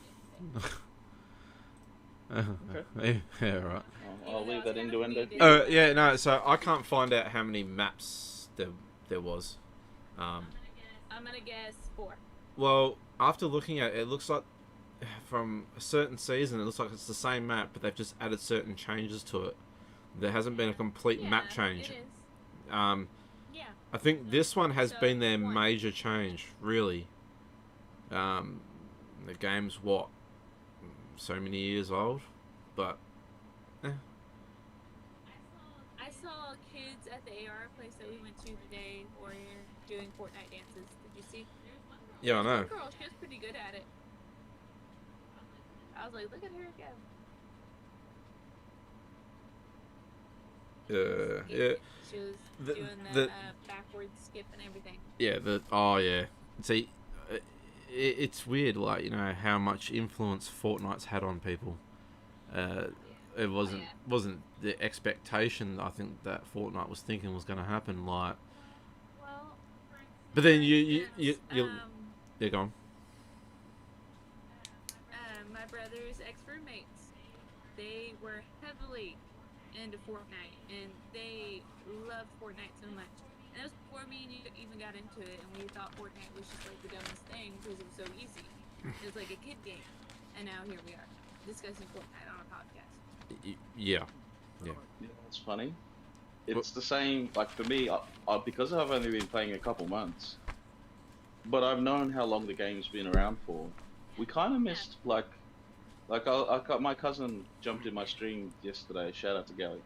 Okay. Yeah, right. I'll leave that innuendo. Yeah, no. So I can't find out how many maps there was. I'm gonna guess 4. Well, after looking at it, it looks like from a certain season, it looks like it's the same map, but they've just added certain changes to it. There hasn't been a complete map change. It is. Yeah. I think this one has So, been their one. major change, really. The game's what, so many years old, but I saw kids at the AR place that we went to today, Warrior, doing Fortnite dances. Did you see? yeah, I know. One girl, she was pretty good at it. I was like, look at her go. Yeah. She was The- doing the- the backward skip and everything. Yeah, See, it's weird, like, you know, how much influence Fortnite's had on people. It wasn't the expectation I think that Fortnite was thinking was going to happen, like. Well, But then you since, go on. they were heavily into Fortnite, and they loved Fortnite so much. And that was before me and you even got into it, and we thought Fortnite was just like the dumbest thing because it was so easy. It was like a kid game, and now here we are discussing Fortnite on a podcast. Yeah. Yeah, it's funny. It's the same. Like for me, because I've only been playing a couple months, but I've known how long the game's been around for. We kind of missed my cousin jumped in my stream yesterday. Shout out to Gally.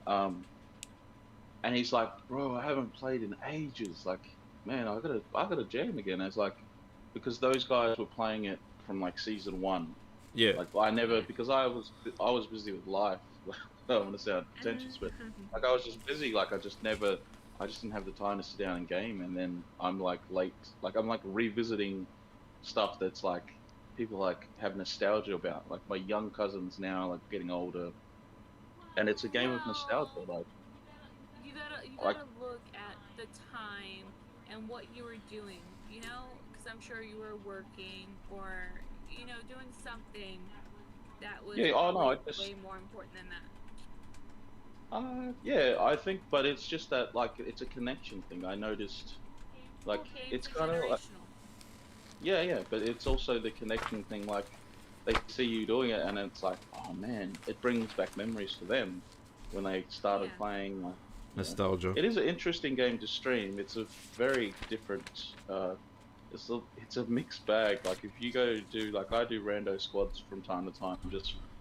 And he's like, bro, I haven't played in ages. Like, man, I gotta jam again. It's like, because those guys were playing it from like season 1. Yeah. Like I never, because I was busy with life. I don't want to sound pretentious, but like I was just busy. Like I just didn't have the time to sit down and game. And then I'm like late, like I'm like revisiting stuff that's like people like have nostalgia about. Like my young cousins now, like getting older, and it's a game of nostalgia. Like you gotta look at the time and what you were doing, you know, because I'm sure you were working or doing something that was way more important than that. Yeah, I think, but it's just that like it's a connection thing. I noticed, like it's kind of like, yeah, but it's also the connection thing. Like they see you doing it, and it's like, oh man, it brings back memories for them when they started playing. Like, nostalgia. It is an interesting game to stream. It's a very different. It's a mixed bag. Like if you go do like I do rando squads from time to time,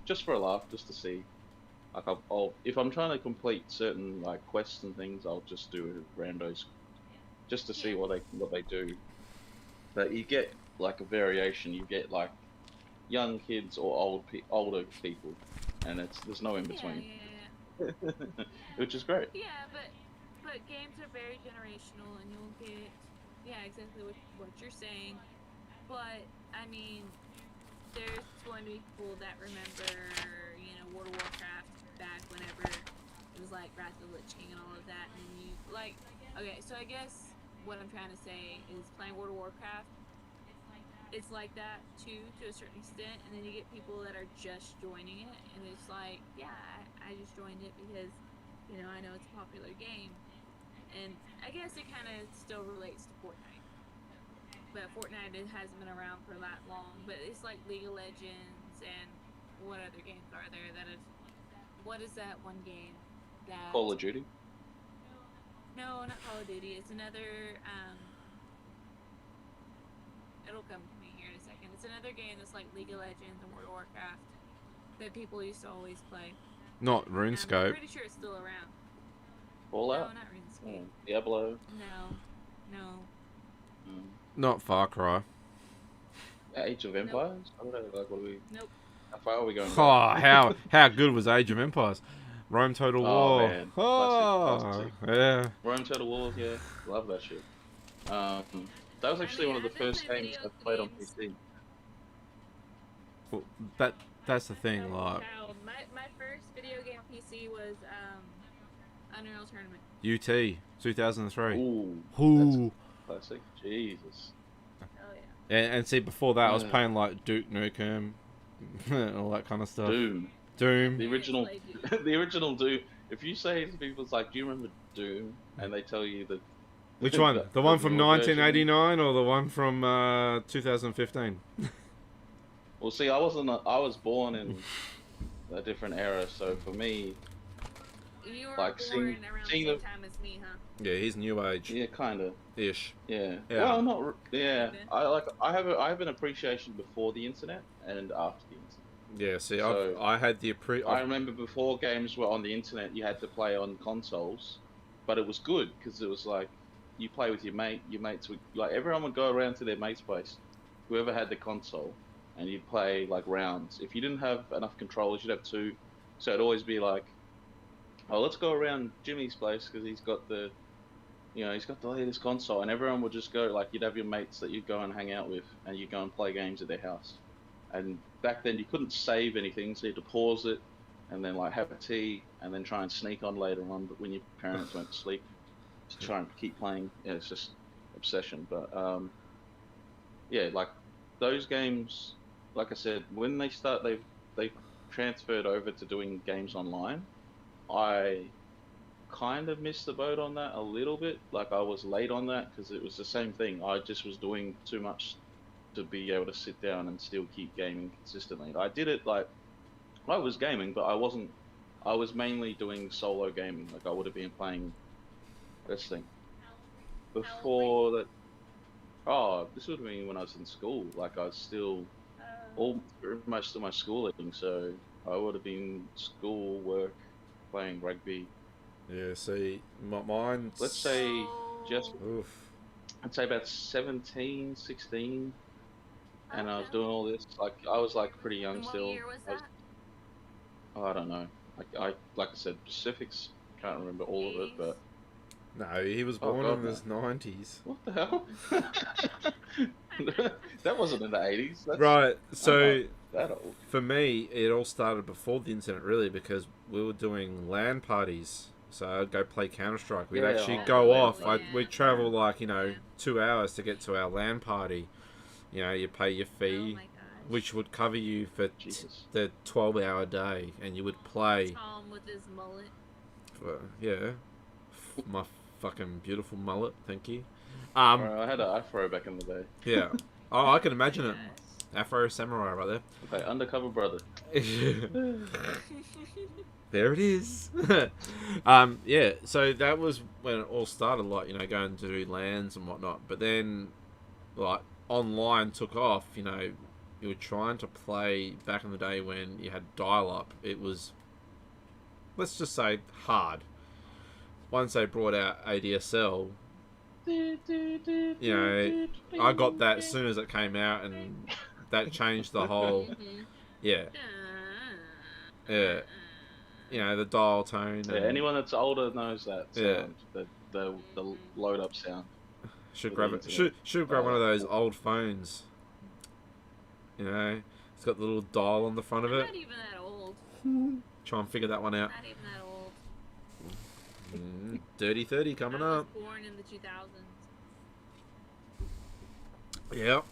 just for a laugh, just to see. Like I'll if I'm trying to complete certain like quests and things, I'll just do randos, just to see what they do. But you get like a variation. You get like young kids or older people, and there's no in between. Which is great. Yeah, but games are very generational, and you'll get exactly what you're saying. But I mean, there's going to be people that remember World of Warcraft back whenever it was like Wrath of the Lich King and all of that, and you like okay. So I guess what I'm trying to say is playing World of Warcraft. It's like that too, to a certain extent, and then you get people that are just joining it, and it's like, yeah, I just joined it because, I know it's a popular game, and I guess it kind of still relates to Fortnite, but Fortnite hasn't been around for that long, but it's like League of Legends, and what other games are there what is that one game that... Call of Duty? No, not Call of Duty, it's another, it'll come to me here in a second. It's another game that's like League of Legends and World of Warcraft that people used to always play. Not RuneScape. I'm pretty sure it's still around. Fallout? No, not RuneScape. Diablo? No. Not Far Cry. Age of Empires? I don't know, like what are we... Nope. How far are we going? Oh, how good was Age of Empires? Rome Total War. Man. Oh, yeah. Rome Total War, yeah. Love that shit. That was actually one of the first games I played on PC. Well, that's the thing, like... My first video game on PC was Unreal Tournament. UT, 2003. Ooh. Classic. Jesus. Oh yeah. And see, before that, I was playing like Duke Nukem, all that kind of stuff. Doom. The original, the original Doom. If you say to people, it's like, do you remember Doom? And they tell you that. Which one? The one from 1989 or the one from 2015? Well, see, I was born in a different era, so for me, You were like born around the same time as me, huh? Yeah, he's new age. Yeah, kind of. Ish. Yeah. Yeah. Well, not. Yeah. I have an appreciation before the internet and after the internet. Yeah. See, So, I had the I remember before games were on the internet, you had to play on consoles, but it was good because it was like you play with your mates would like everyone would go around to their mate's place, whoever had the console, and you'd play like rounds. If you didn't have enough controllers, you'd have 2, so it'd always be like, oh, let's go around Jimmy's place because he's got the latest console, and everyone would just go, like, you'd have your mates that you'd go and hang out with, and you'd go and play games at their house. And back then you couldn't save anything, so you had to pause it, and then like have a tea, and then try and sneak on later on, but when your parents went to sleep, to try and keep playing. Yeah, it's just obsession. But yeah, like those games, like I said, when they start, they transferred over to doing games online, I kind of missed the boat on that a little bit. Like I was late on that because it was the same thing. I just was doing too much to be able to sit down and still keep gaming consistently. I did it like I was gaming, but I wasn't. I was mainly doing solo gaming. Like I would have been playing this thing before that. Oh, this would have been when I was in school. Like I was still all most of my schooling, so I would have been school work, playing rugby. Yeah, see, mine's... Let's say just, Oof. I'd say about 17, 16, and I was doing all this. Like I was like pretty young And what still. year was that? Oh, I don't know. Like I said, specifics. Can't remember all of it, but No, he was Oh, born God, in his 90s. what the hell? That wasn't in the 80s. That's, Right, so that old. for me, it all started before the internet, really, because we were doing LAN parties. So I'd go play Counter-Strike. We'd Yeah, actually oh, go LAN off. party. We'd travel, like, 2 hours to get to our LAN party. You pay your Oh fee, my gosh. which would cover you for Jesus. the 12-hour day, and you would play. Tom with his mullet. Yeah, my fucking beautiful mullet. Thank you. I had an afro back in the day. Yeah. Oh, I can imagine it. Yes. Afro samurai right Okay, undercover brother. there. There it is. Yeah, so that was when it all started, like, going to do LANs and whatnot. But then, like, online took off, you were trying to play back in the day when you had dial-up. It was, let's just say, hard. Once they brought out ADSL, I got that as soon as it came out, and that changed the whole, yeah, yeah. The dial tone. Yeah, And anyone that's older knows that Yeah. sound. The load up sound. should with grab the it. internet. Should grab one of those old phones. It's got the little dial on the front of I'm it. not even that old. Try and figure that one out. Not even that old. Dirty 30 coming I was up. born in the 2000s. Yep.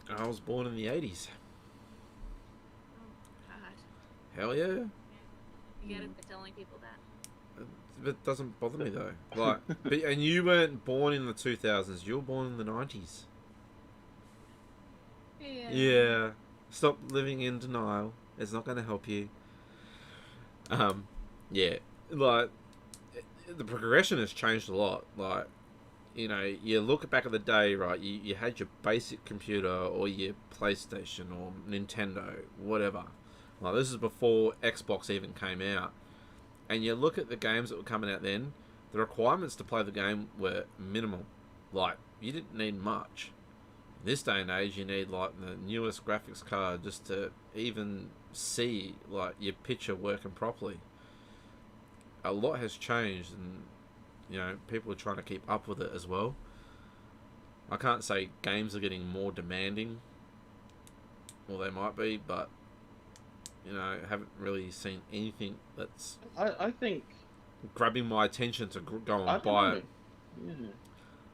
I was born in the 80s. Oh, God. Hell yeah. You gotta quit telling people that. It doesn't bother me though. Like, and you weren't born in the 2000s. You were born in the 90s. Yeah. Stop living in denial. It's not going to help you. Yeah. Like, the progression has changed a lot. Like, you look back at the day, right? You had your basic computer or your PlayStation or Nintendo, whatever. Like, this is before Xbox even came out. And you look at the games that were coming out then, the requirements to play the game were minimal. Like, you didn't need much. This day and age, you need, like, the newest graphics card just to even see, like, your picture working properly. A lot has changed, and, people are trying to keep up with it as well. I can't say games are getting more demanding. Well, they might be, but, I haven't really seen anything that's I think grabbing my attention to go I and don't buy know. it. Yeah.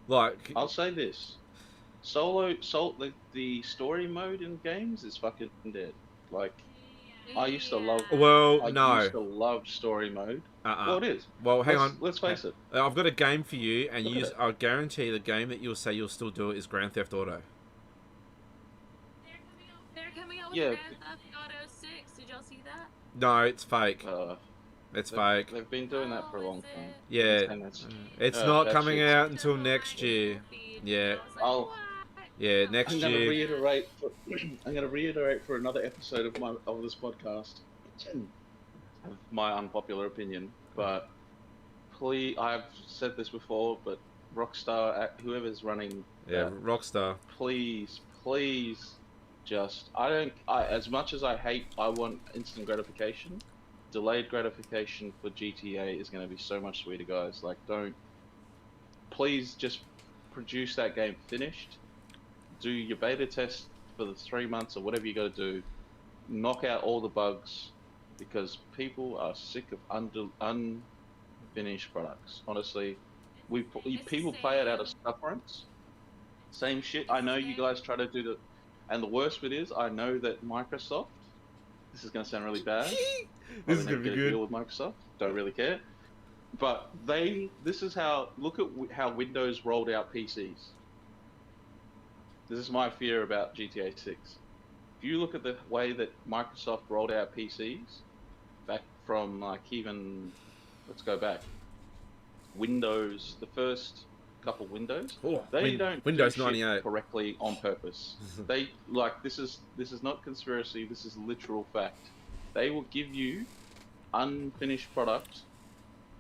Like, I'll say this: the story mode in games is fucking dead. Like I used to love. well, I no. used to love story mode. Well, it is. Well, hang on. Let's face it. I've got a game for you, and Look at it. I guarantee the game that you'll say you'll still do it is Grand Theft Auto. They're coming out with Yeah. Grand Theft Auto 6. Did y'all see that? No, it's fake. It's They- fake. They've been doing that for a Oh, long is time. it? Yeah, And that's- it's Oh, not that coming shit's- out until next year. Yeah. I'll- Yeah, next I'm gonna year. reiterate. I'm gonna reiterate for another episode of this podcast. My unpopular opinion, but please, I've said this before, but Rockstar, whoever's running, Yeah, that, Rockstar. please, just as much as I want instant gratification. Delayed gratification for GTA is going to be so much sweeter, guys. Like, please just produce that game finished. Do your beta test for the 3 months or whatever you got to do. Knock out all the bugs, because people are sick of unfinished products. Honestly, people play it out of sufferance. Same shit. I know you guys try to do and the worst bit is, I know that Microsoft, This is going to sound really bad. This is Probably gonna never be get a good. deal with Microsoft. Don't really care. But this is how. Look at how Windows rolled out PCs. This is my fear about GTA 6. If you look at the way that Microsoft rolled out PCs, back from like even, let's go back, Windows, the first couple Windows, they don't Windows do shit 98 correctly on purpose. They this is not conspiracy. This is literal fact. They will give you unfinished product.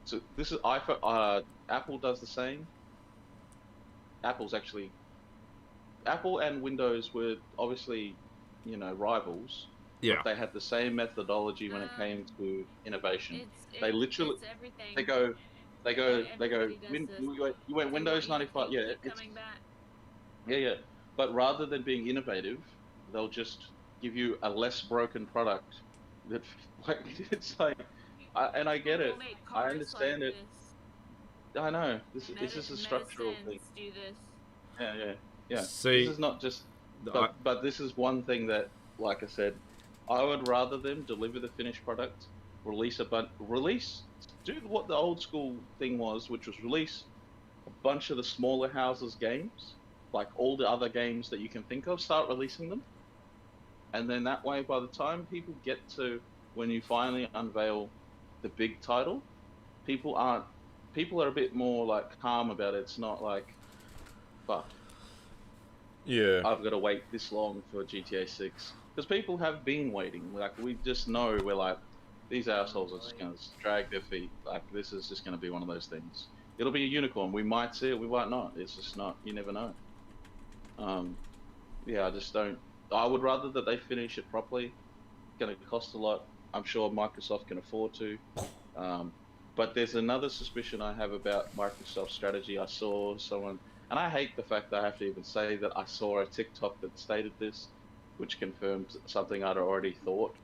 So this is iPhone. Apple does the same. Apple and Windows were obviously, rivals. Yeah. But they had the same methodology when it came to innovation. They literally, it's everything. they go, Everybody does this. you went They Windows want you to 95, yeah, keep it's, coming back. yeah. But rather than being innovative, they'll just give you a less broken product. That, like, it's like, and I get it. People make I cars understand like it. this. I know. This is a structural thing. Medicines do this. Yeah. See, This is not just, but this is one thing that, like I said, I would rather them deliver the finished product, do what the old school thing was, which was release a bunch of the smaller houses games, like all the other games that you can think of, start releasing them, and then that way, by the time people get to when you finally unveil the big title, people are a bit more like calm about it. It's not like, fuck, yeah. I've got to wait this long for GTA 6. Because people have been waiting. Like, we just know, we're like, these assholes are just going to drag their feet. Like, this is just going to be one of those things. It'll be a unicorn. We might see it, we might not. It's just not, you never know. Yeah, I just don't. I would rather that they finish it properly. It's going to cost a lot. I'm sure Microsoft can afford to. But there's another suspicion I have about Microsoft's strategy. I saw someone, and I hate the fact that I have to even say that I saw a TikTok that stated this, which confirms something I'd already thought.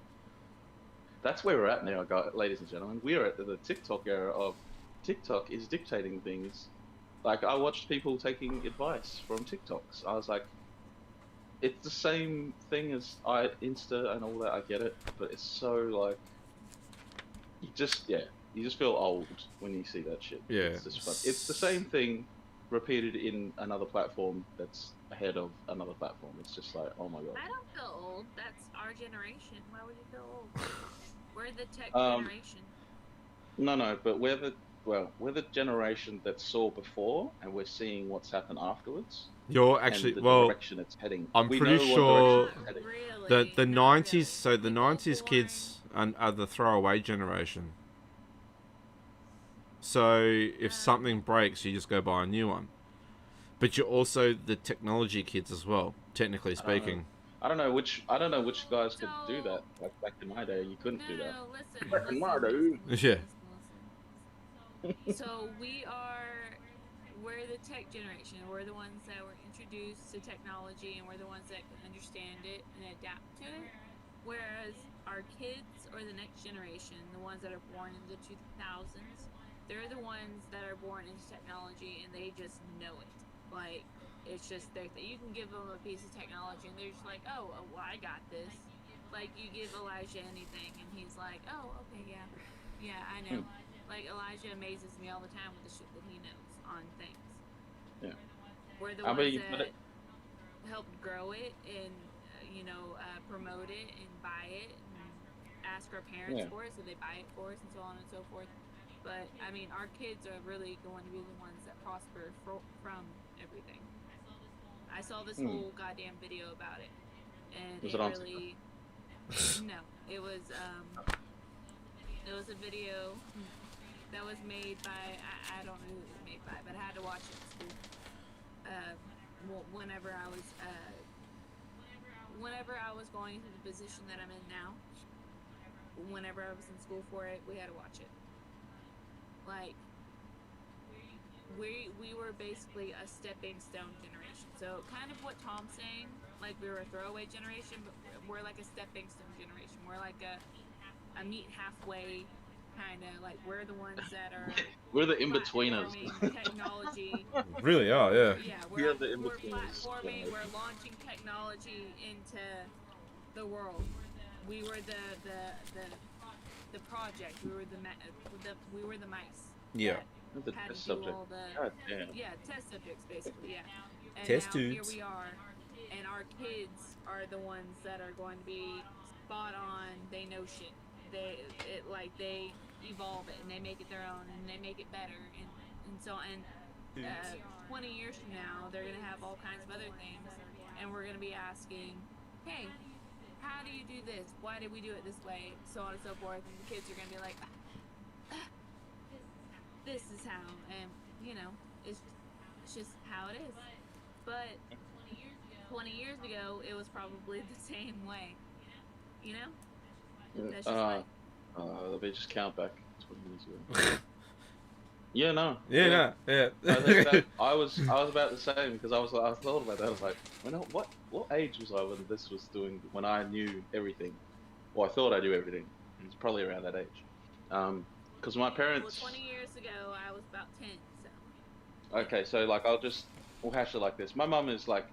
That's where we're at now, guys, ladies and gentlemen. We're at the TikTok era of TikTok is dictating things. Like, I watched people taking advice from TikToks. I was like, it's the same thing as Insta and all that. I get it, but it's so like, you just feel old when you see that shit. Yeah. It's just fun. It's the same thing repeated in another platform that's ahead of another platform. It's just like, oh my god. I don't feel old. That's our generation. Why would you feel old? We're the tech Um, generation. No, but we're the generation that saw before, and we're seeing what's happened afterwards. You're actually, and the well, direction it's heading. I'm We pretty know what sure direction it's heading. Really? the Not 90s, really. so the People 90s born- kids are the throwaway generation. So if something breaks, you just go buy a new one. But you're also the technology kids as well, technically speaking. I don't know which guys could do that. Like back in my day, you couldn't do that. No, listen, Back in my day. Yeah. listen. So we're the tech generation. We're the ones that were introduced to technology, and we're the ones that can understand it and adapt to it. Whereas our kids, or the next generation, the ones that are born in the 2000s, they're the ones that are born into technology, and they just know it. Like, it's just their thing. You can give them a piece of technology, and they're just like, oh, well, I got this. Like, you give Elijah anything, and he's like, oh, okay, yeah, I know. Like, Elijah amazes me all the time with the shit that he knows on things. Yeah. We're the I bet ones you put that it- helped grow it and, promote it and buy it and ask our parents Yeah. for it, so they buy it for us and so on and so forth. But, I mean, our kids are really going to be the ones that prosper from everything. I saw this whole goddamn video about it, and Was it it on really... No, it was a video that was made by, I don't know who it was made by, but I had to watch it in school. Whenever I was going into the position that I'm in now, whenever I was in school for it, we had to watch it. Like, we were basically a stepping stone generation. So kind of what Tom's saying, like we were a throwaway generation, but we're like a stepping stone generation. We're like a meet halfway kind of, like we're the ones that are We're the in-betweeners. platforming technology. Really are, yeah. Yeah, We are the we're in-betweeners. platforming, we're launching technology into the world. we were the project. We were we were the mice. Yeah. The that had test to do subject. all the God damn. test subjects basically. Yeah. And Test now tubes. here we are, and our kids are the ones that are going to be spot on. They know shit. They evolve it and they make it their own and they make it better and so and 20 years from now they're gonna have all kinds of other things and we're gonna be asking, hey, how do you do this? Why did we do it this way? So on and so forth, and the kids are gonna be like, this is how, and you know, it's just how it is. But 20 years ago, it was probably the same way. You know? That's just like, Let me just count back 20 years ago. Yeah, no. Yeah. I think that I was about the same because I thought about that. I was like, what age was I when this was when I knew everything? Well, I thought I knew everything. It's probably around that age. Because my parents. well, 20 years ago, I was about 10. So. Okay, so like we'll hash it like this. My mum is like,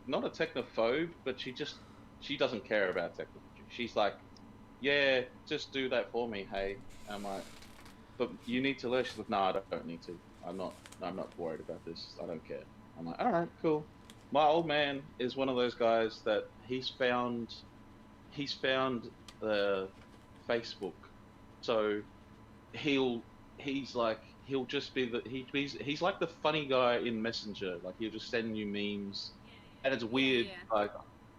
not a technophobe, but she doesn't care about technology. She's like, yeah, just do that for me, hey. I'm like, but you need to learn. She's like, no, I don't need to. I'm not worried about this. I don't care. I'm like, all right, cool. My old man is one of those guys that he's found Facebook, so he's just be he's like the funny guy in Messenger. Like he'll just send you memes, and it's weird. Yeah. Like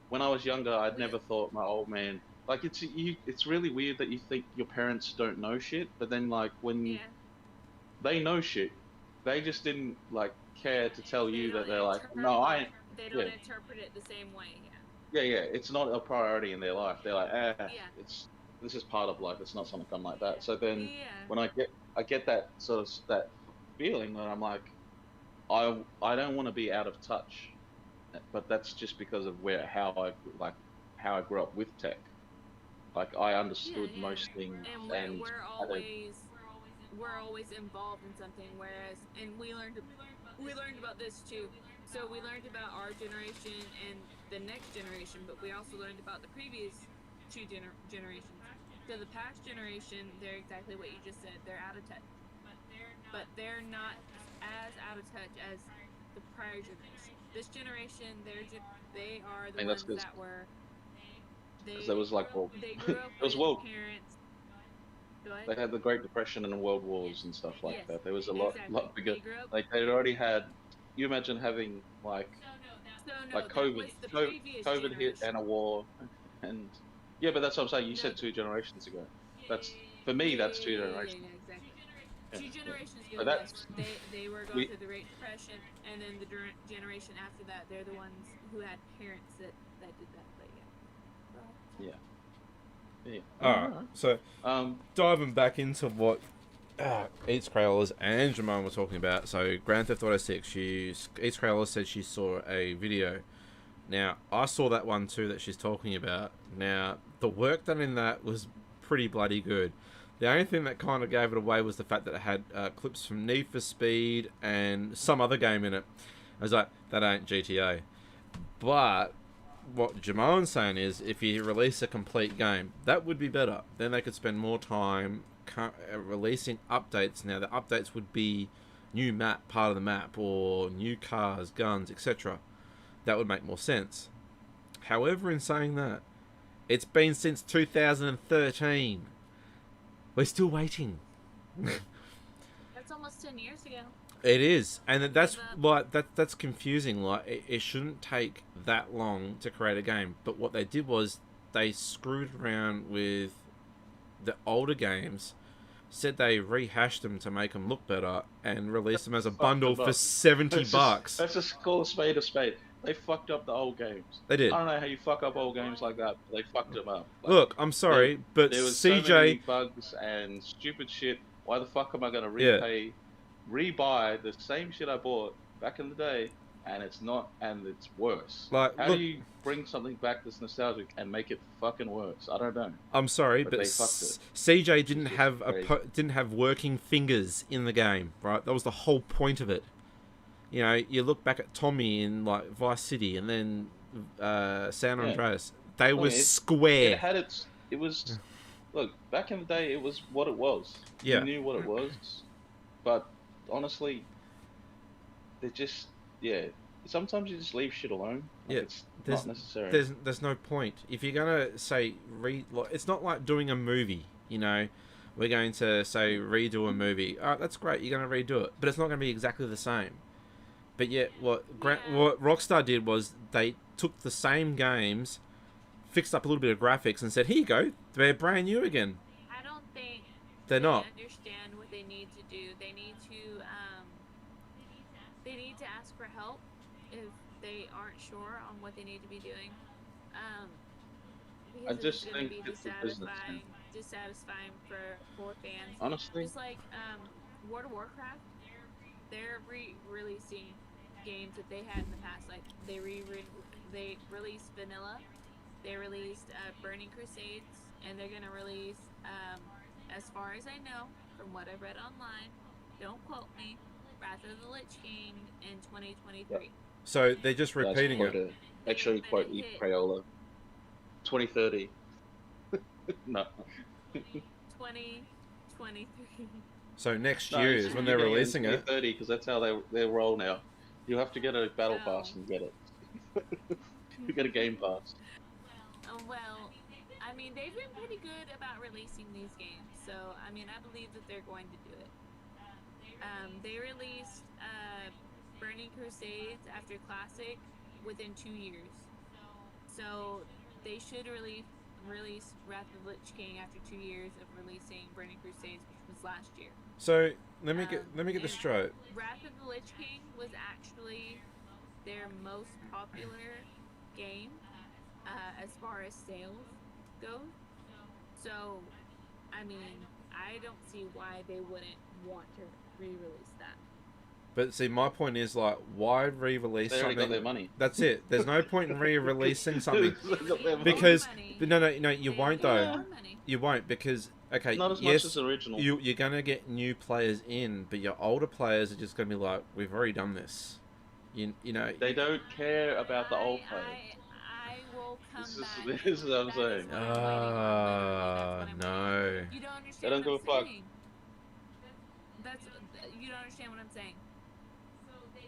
when I was younger, I'd never thought my old man. Like it's really weird that you think your parents don't know shit, but then like when they know shit, they just didn't like care to tell you that they're like, no, They don't interpret it the same way. Yeah, it's not a priority in their life. They're like, this is part of life. It's not something like that. So then when I get that sort of that feeling that I'm like, I don't want to be out of touch, but that's just because of how I grew up with tech. Like I understood most things, and we're always involved in something. Whereas, and we learned about this too. So we learned about our generation and the next generation, but we also learned about the previous two generations. So the past generation, they're exactly what you just said. They're out of touch, but they're not as out of touch as the prior generation. This generation, they are the ones that were. There was like they grew up it was with parents. They had the Great Depression and World Wars and stuff like that. There was a lot bigger. They they'd already had. You imagine having like COVID hit and a war, and but that's what I'm saying. You said 2 generations ago. That's for me. That's 2 generations. Yeah, exactly. 2 generations ago, So they were going through the Great Depression, and then the generation after that, they're the ones who had parents that did that. But yeah. Alright, so diving back into what Eats Crayolas and Jamon were talking about. So Grand Theft Auto 6, Eats Crayola said she saw a video. Now, I saw that one too that she's talking about. Now, the work done in that was pretty bloody good. The only thing that kind of gave it away was the fact that it had clips from Need for Speed and some other game in it. I was like, that ain't GTA. But what Jamon's saying is, if you release a complete game, that would be better. Then they could spend more time releasing updates. Now, the updates would be new map, part of the map, or new cars, guns, etc. That would make more sense. However, in saying that, it's been since 2013. We're still waiting. that's almost 10 years ago. It is, and that's like that's confusing. Like it shouldn't take that long to create a game, but what they did was they screwed around with the older games, said they rehashed them to make them look better, and released them as a bundle for $70. Let's just call a spade a spade. They fucked up the old games. They did. I don't know how you fuck up old games like that, but they fucked them up. Like, look, I'm sorry, but there was CJ so many bugs and stupid shit. Why the fuck am I gonna rebuy the same shit I bought back in the day, and it's worse? Like, how do you bring something back that's nostalgic and make it fucking worse? I don't know. I'm sorry, but they fucked it. CJ didn't have working fingers in the game, right? That was the whole point of it. You know, you look back at Tommy in like Vice City, and then San Andreas. They Look, were it square. had its. It was. Look, back in the day, it was what it was. Yeah. You knew what it was, but honestly, they just sometimes you just leave shit alone. Like, Yeah, it's there's- not necessary. There's no point if you're gonna say it's not like doing a movie. You know, we're going to say redo a movie. Oh, that's great. You're gonna redo it, but it's not gonna be exactly the same. But yet, what Rockstar did was they took the same games, fixed up a little bit of graphics, and said, "Here you go. They're brand new again." I don't think They're they not. understand what they need to do. They need to ask for help if they aren't sure on what they need to be doing. I Because just it's going to think be it's a business thing. dissatisfying for fans. Honestly, Just like World of Warcraft, they're releasing games that they had in the past. Like they released Vanilla, they released Burning Crusades, and they're gonna release, as far as I know, from what I read online, don't quote me, Wrath of the Lich King in 2023. So they're just repeating it. Make sure you quote Crayola. 2030. No. 2023. So next No, year it's is when you're they're getting it in releasing it. 2030 because that's how they roll now. You have to get a battle pass and get it. You get a game pass. Well, I mean, they've been pretty good about releasing these games, so I mean, I believe that they're going to do it. They released Burning Crusades after Classic within 2 years, so they should release Wrath of the Lich King after 2 years of releasing Burning Crusades, which was last year. So let me get this straight. Wrath of the Lich King was actually their most popular game as far as sales go. So, I mean, I don't see why they wouldn't want to re-release that. But see, my point is like, why re-release They already something? got their money. That's it. There's no point in re-releasing something They got their money. because Money. no, you They won't already though. have more money. You won't because okay, Not as yes, much as original. you're gonna get new players in, but your older players are just gonna be like, we've already done this. You know. They don't care about the old players. I will come back. This is what I'm That saying. is what I'm waiting on. Literally, that's what I'm No. waiting on. You don't understand They don't what give a I'm fuck. saying. You don't understand what I'm saying.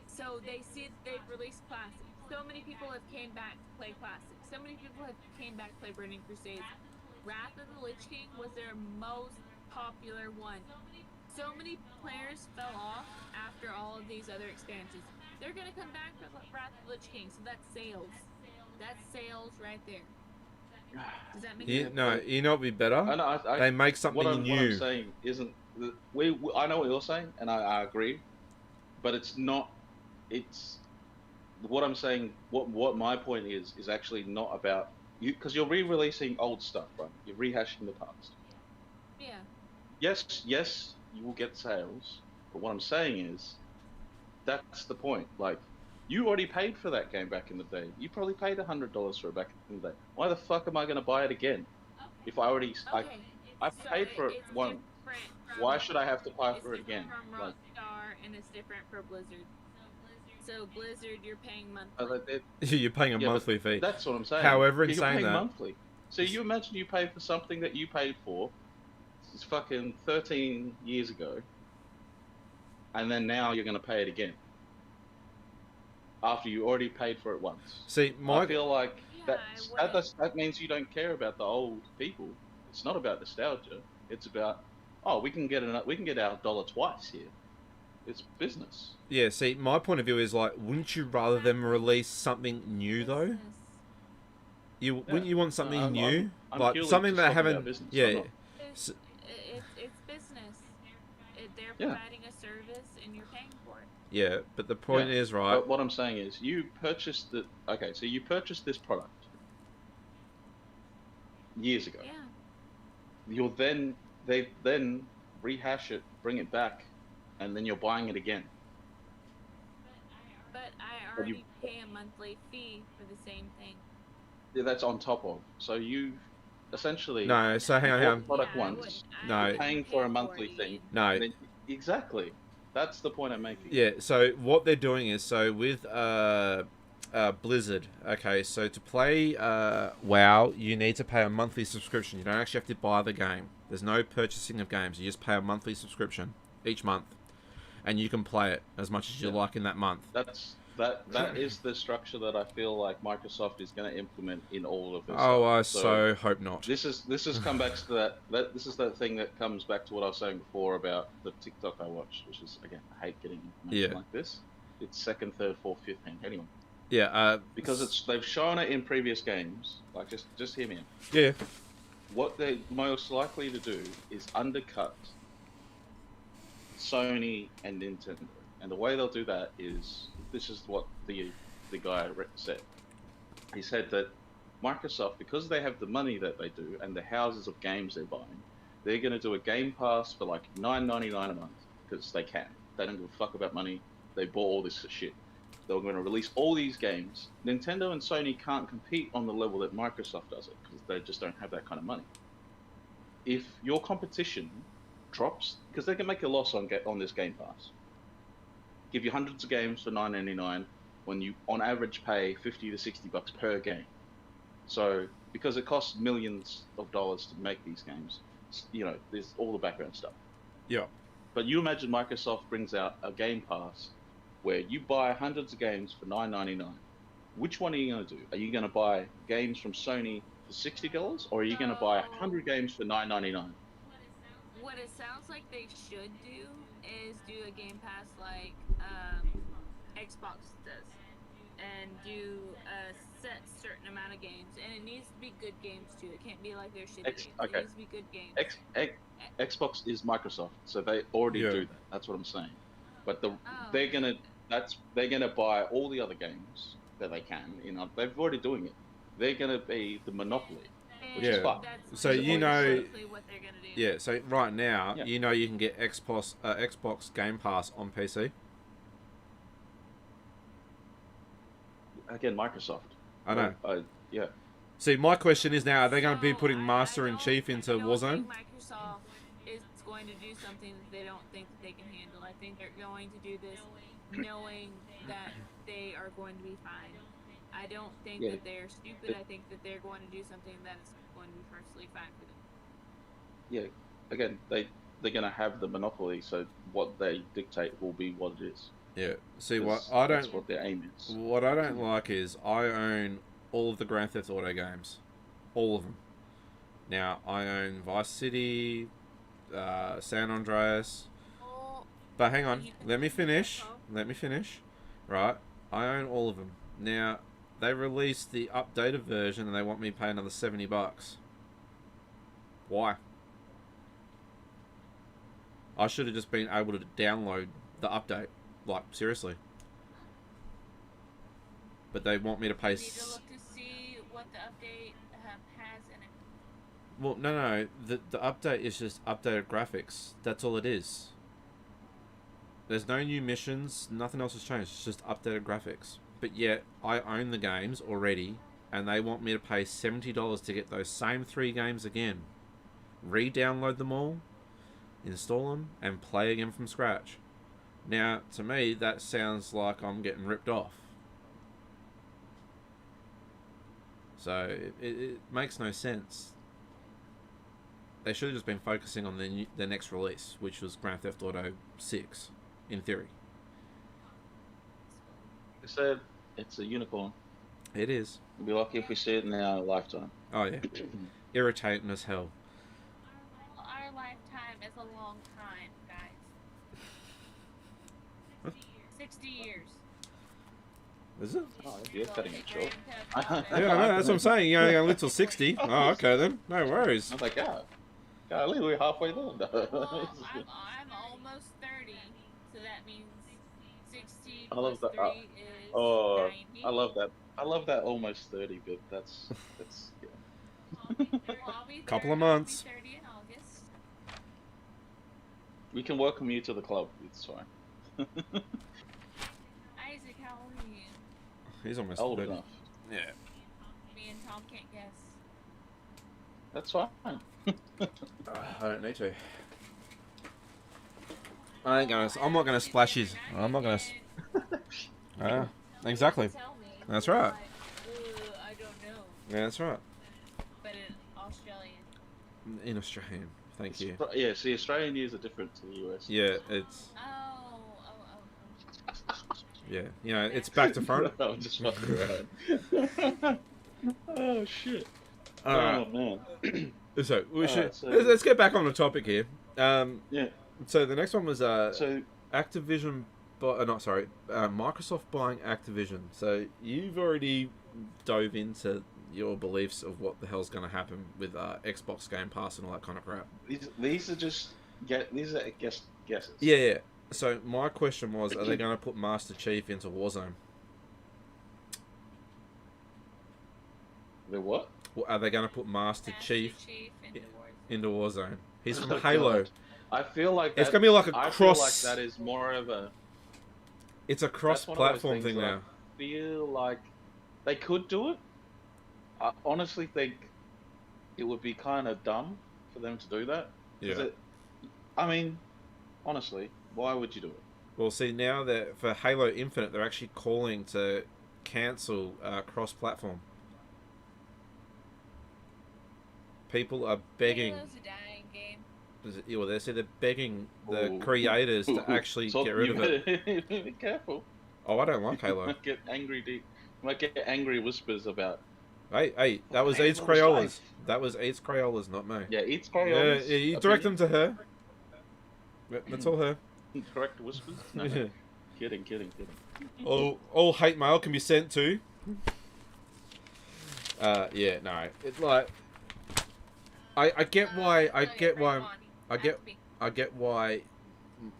So they see that they've released Classic. So many people have came back to play Classic. So many people have came back to play Burning Crusades. Wrath of the Lich King was their most popular one. So many players fell off after all of these other expansions. They're gonna come back for Wrath of the Lich King, so that's sales. That's sales right there. Does that make sense? No, you know what'd be better? I know. They make something what I'm new. saying isn't. I know what you're saying, and I agree, but it's not. It's what I'm saying. What my point is actually not about you, because you're re-releasing old stuff, right? You're rehashing the past. Yeah. Yes, you will get sales, but what I'm saying is, that's the point. Like, you already paid for that game back in the day. You probably paid $100 for it back in the day. Why the fuck am I going to buy it again? If I already, Okay. I paid for it it's once. different from- Why should I have to pay it's for it again? different from Like, Rockstar, and it's different for Blizzard. So Blizzard, you're paying monthly. You're paying a Yeah, but monthly fee. that's what I'm saying. However, in you're saying paying that- monthly. So you imagine you pay for something that you paid for, it's fucking 13 years ago, and then now you're going to pay it again after you already paid for it once. See, I feel like Yeah, that means you don't care about the old people. It's not about nostalgia. It's about, oh, we can get our dollar twice here. It's business. Yeah, see, my point of view is like, wouldn't you rather them release something new though? Wouldn't you want something I'm new, purely like something just they talking haven't? about business. I'm Yeah, not- It's business. They're Yeah. providing a service, and you're paying for it. yeah. But the point Yeah, is, right? But what I'm saying is, you purchased this product years ago. Yeah. They then rehash it, bring it back, and then you're buying it again. But I But you- already pay a monthly fee for the same thing. Yeah, that's on top of. So you essentially No, so hang on, hang on. product Yeah, I once. would- No. I would Paying pay for a monthly it thing. again. No, Then- exactly. That's the point I'm making. yeah. So what they're doing is, so with Blizzard. Okay, so to play WoW, you need to pay a monthly subscription. You don't actually have to buy the game. There's no purchasing of games. You just pay a monthly subscription each month, and you can play it as much as you like in that month. That is the structure that I feel like Microsoft is going to implement in all of this. Oh, I so hope not. This is come back to that. This is that thing that comes back to what I was saying before about the TikTok I watched, which is, again, I hate getting information like this. It's second, third, fourth, fifth hand. Anyway. Yeah. Because they've shown it in previous games. Like, just hear me out. Yeah. What they're most likely to do is undercut Sony and Nintendo, and the way they'll do that is, this is what the guy said. He said that Microsoft, because they have the money that they do and the houses of games they're buying, they're going to do a Game Pass for like $9.99 a month because they can. They don't give a fuck about money. They bought all this shit. They're going to release all these games. Nintendo and Sony can't compete on the level that Microsoft does it because they just don't have that kind of money. If your competition drops, because they can make a loss on this Game Pass, give you hundreds of games for $9.99 when you on average pay $50 to $60 per game. So because it costs millions of dollars to make these games, you know, there's all the background stuff. Yeah. But you imagine Microsoft brings out a Game Pass where you buy hundreds of games for $9.99. Which one are you going to do? Are you going to buy games from Sony for $60, or are you going to buy 100 games for $9.99? What it sounds like they should do is do a Game Pass like Xbox does, and do a set certain amount of games, and it needs to be good games too. It can't be like they're shitty games. Okay. It needs to be good games. Xbox is Microsoft, so they already do that. That's what I'm saying. But they're gonna buy all the other games that they can. You know, they're already doing it. They're gonna be the monopoly. Which is fun. So you know, what they're gonna do. yeah. So right now, you know, you can get Xbox Game Pass on PC. Again, Microsoft. I know. Yeah. See, my question is now: are they going to be putting Master and Chief into Warzone? I think Microsoft is going to do something that they don't think that they can handle. I think they're going to do this knowing that they are going to be fine. I don't think that they're stupid. I think that they're going to do something that is going to be personally fine for them. Yeah. Again, they're going to have the monopoly, so what they dictate will be what it is. Yeah. See, That's what their aim is. What I don't like is I own all of the Grand Theft Auto games, all of them. Now I own Vice City, San Andreas. But hang on, let me finish. Right, I own all of them. Now they released the updated version, and they want me to pay another $70. Why? I should have just been able to download the update. Like, seriously. But they want me to pay... You need to look to see what the update has in it. Well, no. The update is just updated graphics. That's all it is. There's no new missions. Nothing else has changed. It's just updated graphics. But yet, I own the games already, and they want me to pay $70 to get those same 3 games again. Re-download them all, install them, and play again from scratch. Now, to me, that sounds like I'm getting ripped off. So, it makes no sense. They should have just been focusing on their next release, which was Grand Theft Auto 6, in theory. They said it's a unicorn. It is. We'll be lucky if we see it in our lifetime. Oh, yeah. Irritating as hell. Our lifetime is a long time, guys. 60 years. Is it? Oh, you're cutting it short. Yeah, I know, that's what I'm saying. You only got a little 60. Oh, okay then. No worries. I'm like, golly, we're halfway there. Well, I'm almost 30, so that means 60 plus 3 is 90. I love that. I love that almost 30 bit. That's yeah. Well, I'll be Couple of 30, months. I'll be 30 in August. We can welcome you to the club. It's fine. Isaac, how old are you? He's almost Old 30. enough. Yeah. Me and Tom can't guess. That's fine. I don't need to. I'm not gonna splash his. I'm not gonna. Exactly. Tell me. That's right. I don't know. Yeah, that's right. But in Australian. In Australian. Thank you. Yeah, see, Australian years are different to the US. Yeah, it's Oh. yeah. You know, it's back to front. I'm just fucking around. Oh shit. All right. Oh man. So we should Alright, so- let's get back on the topic here. Yeah. So the next one was So Activision, Microsoft buying Activision. So you've already dove into your beliefs of what the hell's going to happen with Xbox Game Pass and all that kind of crap. these are just guesses. Yeah, yeah. So my question was, are they going to put Master Chief into Warzone? The what? Are they going to put Master Chief into into Warzone? He's from Oh, Halo. God. I feel like It's that, going to be like a I cross. feel like that is more of a. It's a That's one of those cross-platform things thing that now. I feel like they could do it. I honestly think it would be kind of dumb for them to do that. 'Cause Yeah. I mean, honestly, why would you do it? Well, see, now that for Halo Infinite, they're actually calling to cancel cross-platform. People are begging. Halo's a dying game. Well, they say they're begging the Ooh. creators to actually So get rid you of it. better be careful. Oh, I don't like You Halo. might get angry. Might get angry whispers about. Hey, that was Halo's Eats Crayolas. life. That was Eats Crayolas, not me. Yeah, it's Yeah, Crayolas. yeah, you direct them to her. Yeah, that's all her. Correct whispers. No, Yeah. kidding. All hate mail can be sent to. Yeah, no. It's like I get why I get why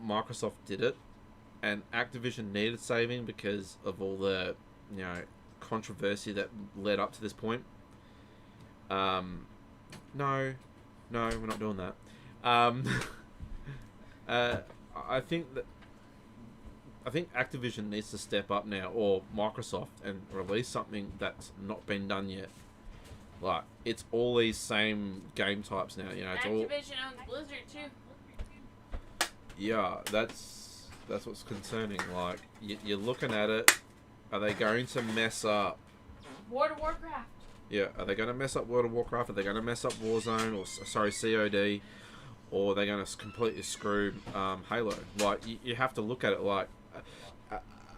Microsoft did it, and Activision needed saving because of all the controversy that led up to this point. No, we're not doing that. I think Activision needs to step up now, or Microsoft, and release something that's not been done yet. Like, it's all these same game types now. It's all. Activision owns Blizzard too. Yeah, that's what's concerning. Like, you're looking at it. Are they going to mess up? World of Warcraft. Yeah, are they going to mess up World of Warcraft? Are they going to mess up Warzone, or COD? Or are they going to completely screw Halo? Like, you have to look at it like,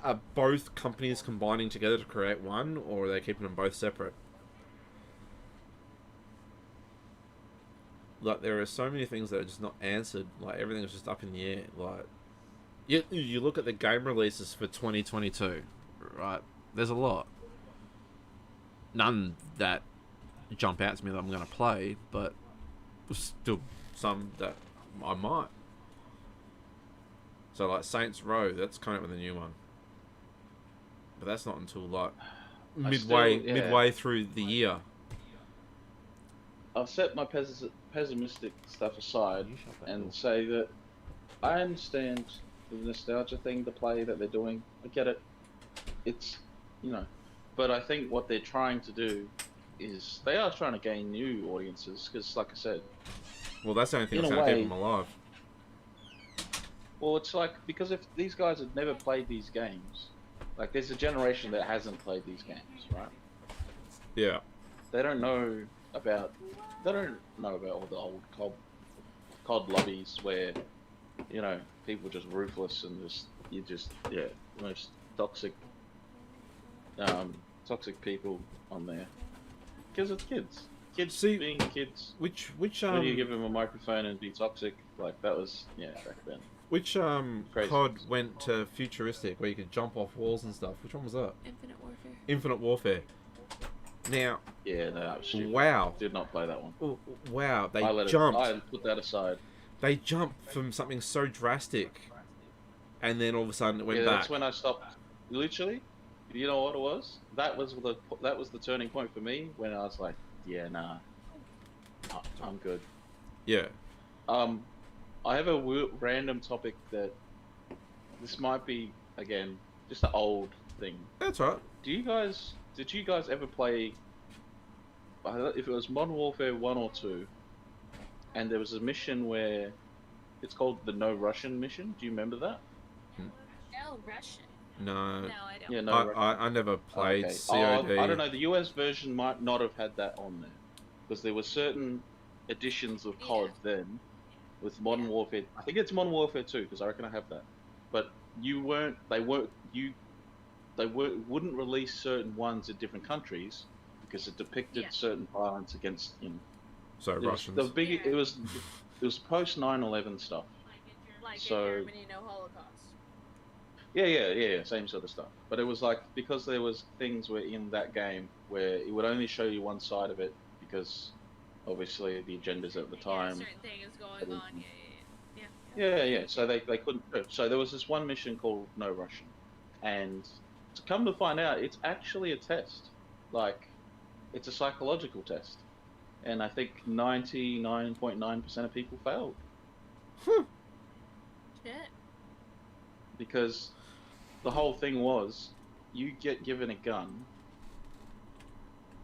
are both companies combining together to create one, or are they keeping them both separate? Like, there are so many things that are just not answered. Like, everything is just up in the air. Like, you look at the game releases for 2022, right? There's a lot. None that jump out to me that I'm going to play, but still some that I might. So, like, Saints Row, that's coming up with a new one. But that's not until, like, midway through the year. I'll set my pessimistic stuff aside and say that I understand the nostalgia thing, the play that they're doing. I get it. It's, but I think what they're trying to do is they are trying to gain new audiences because, like I said, Well, that's the only thing in that's a going to way- keep them alive. well, it's like, because if these guys had never played these games, like there's a generation that hasn't played these games, right? Yeah. They don't know about all the old COD lobbies where, people are just ruthless and most toxic people on there. Because it's kids. Kids See, being kids. Which When you give them a microphone and be toxic, like that was, back then. Which Crazy. COD went to futuristic where you could jump off walls and stuff? Which one was that? Infinite Warfare. Infinite Warfare. Now, Yeah, no, that was stupid. wow. Did not play that one. Wow, they I jumped. put that aside. They jumped from something so drastic, and then all of a sudden it went Yeah, back. that's when I stopped. Literally, you know what it was? That was the turning point for me when I was like, yeah, nah, I'm good. Yeah. I have a random topic that this might be again just an old thing. That's right. Did you guys ever play? If it was Modern Warfare 1 or 2, and there was a mission where it's called the No Russian mission. Do you remember that? No Russian. No, No, I don't. Yeah, no. I never played Okay. COD. I don't know. The US version might not have had that on there because there were certain editions of COD then with Modern Warfare. I think it's Modern Warfare 2 because I reckon I have that. But you weren't. They wouldn't release certain ones in different countries because it depicted certain violence against So it Russians. was the big. It was post 9/11 stuff. Like So- in Germany, no Holocaust. Yeah, same sort of stuff. But it was like because there was things where in that game where it would only show you one side of it because obviously the agendas at the time. certain thing is going on. Yeah. So they couldn't. So there was this one mission called No Russian, and to come to find out, it's actually a test. Like, it's a psychological test, and I think 99.9% of people failed Shit. because the whole thing was you get given a gun,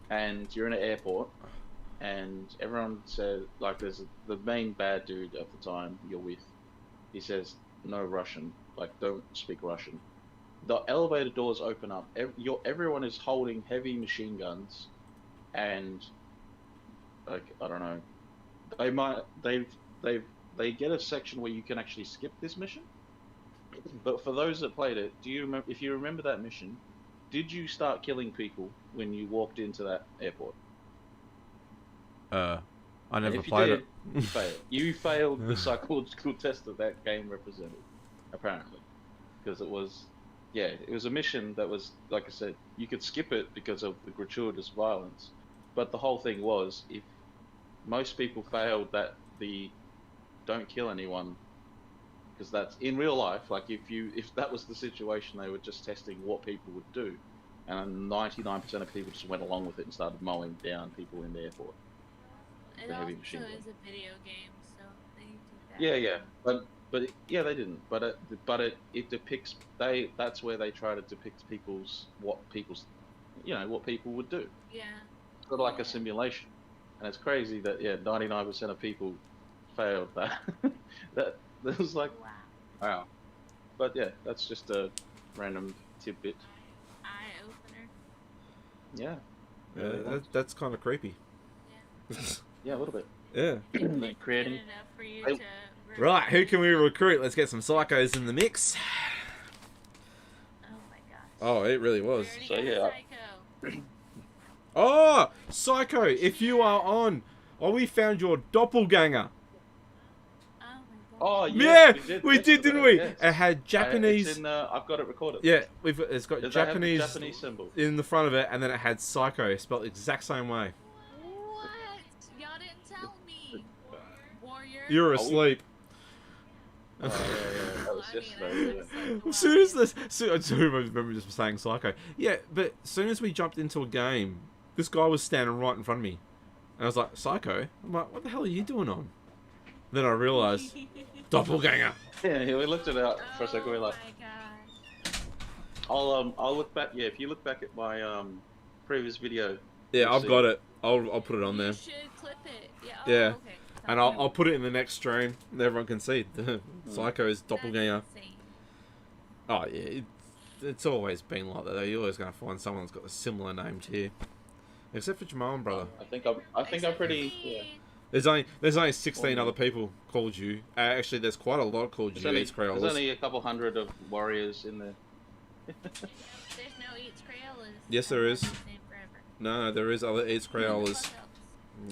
and you're in an airport, and everyone said like there's the main bad dude at the time you're with. He says no Russian, like don't speak Russian. The elevator doors open up. Everyone is holding heavy machine guns, and like I don't know, they get a section where you can actually skip this mission. But for those that played it, do you remember? If you remember that mission, did you start killing people when you walked into that airport? I And never if you played did, it. You failed. You failed the psychological test that that game represented, apparently, because it was a mission that was, like I said, you could skip it because of the gratuitous violence, but the whole thing was if most people failed that the don't kill anyone, because that's in real life. Like if that was the situation, they were just testing what people would do, and 99% of people just went along with it and started mowing down people in the airport. It The heavy also machine gun. is a video game, so they do that. Yeah, but they didn't. But it depicts that's where they try to depict what people would do. Yeah. Sort of like a simulation, and it's crazy that 99% of people failed that. that was like wow. But yeah, that's just a random tidbit. Eye opener. Yeah. That's kind of creepy. Yeah, a little bit. Yeah. They're creating. Good enough for you I- to Right, who can we recruit? Let's get some psychos in the mix. Oh my gosh. Oh, it really was. We So, already got yeah. a Psycho. Oh, Psycho, if you are on, we found your doppelganger. Oh my god. Oh Yeah, yes, we did, didn't we? Yes. It had Japanese. It's in, I've got it recorded. Yeah, it's got Does that have the Japanese Japanese symbol. in the front of it, and then it had Psycho spelled the exact same way. What? Y'all didn't tell me. Warrior. You're Oh, we- asleep. Oh, yeah. That was I mean, yesterday. that's like As soon as this, I remember just saying Psycho. Yeah, but as soon as we jumped into a game, this guy was standing right in front of me, and I was like, Psycho. I'm like, what the hell are you doing on? Then I realized, doppelganger. Yeah, we looked it up for a second. We're like, Oh my gosh. I'll look back. Yeah, if you look back at my previous video. Yeah, you'll I've see. got it. I'll put it on You there, should clip it. Yeah. Yeah. Okay. and I'll put it in the next stream. And everyone can see the Psycho's That's doppelganger. insane. Oh yeah, it's always been like that. Though. You're always gonna find someone that's got a similar name to you, except for Jamal and brother. I think I'm Except for pretty. me. Yeah. There's only 16 Oh. other people called you. Actually, there's quite a lot called There's you. only, Eats there's Crayolas. only a couple hundred of warriors in there. There's no Eats Crayolas. Yes, there I've is. had this name forever. No, there is other Eats Who the Crayolas. fuck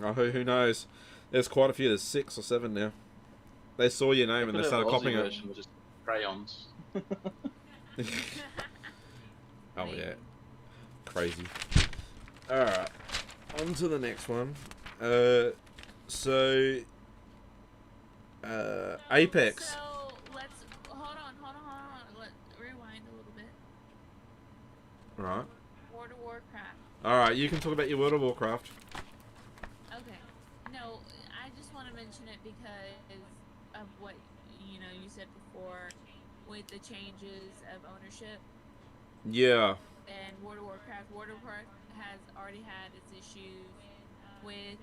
else? Oh, who knows? There's quite a few. There's 6 or 7 now. They saw your name and Could they have started Aussie copying it. version with just crayons. Oh yeah, crazy. All right, on to the next one. So Apex. So let's hold on. Let's rewind a little bit. All right. World of Warcraft. All right. You can talk about your World of Warcraft. Okay. No, I just want to mention it because of what you said before with the changes of ownership Yeah. and World of Warcraft. World of Warcraft has already had its issues with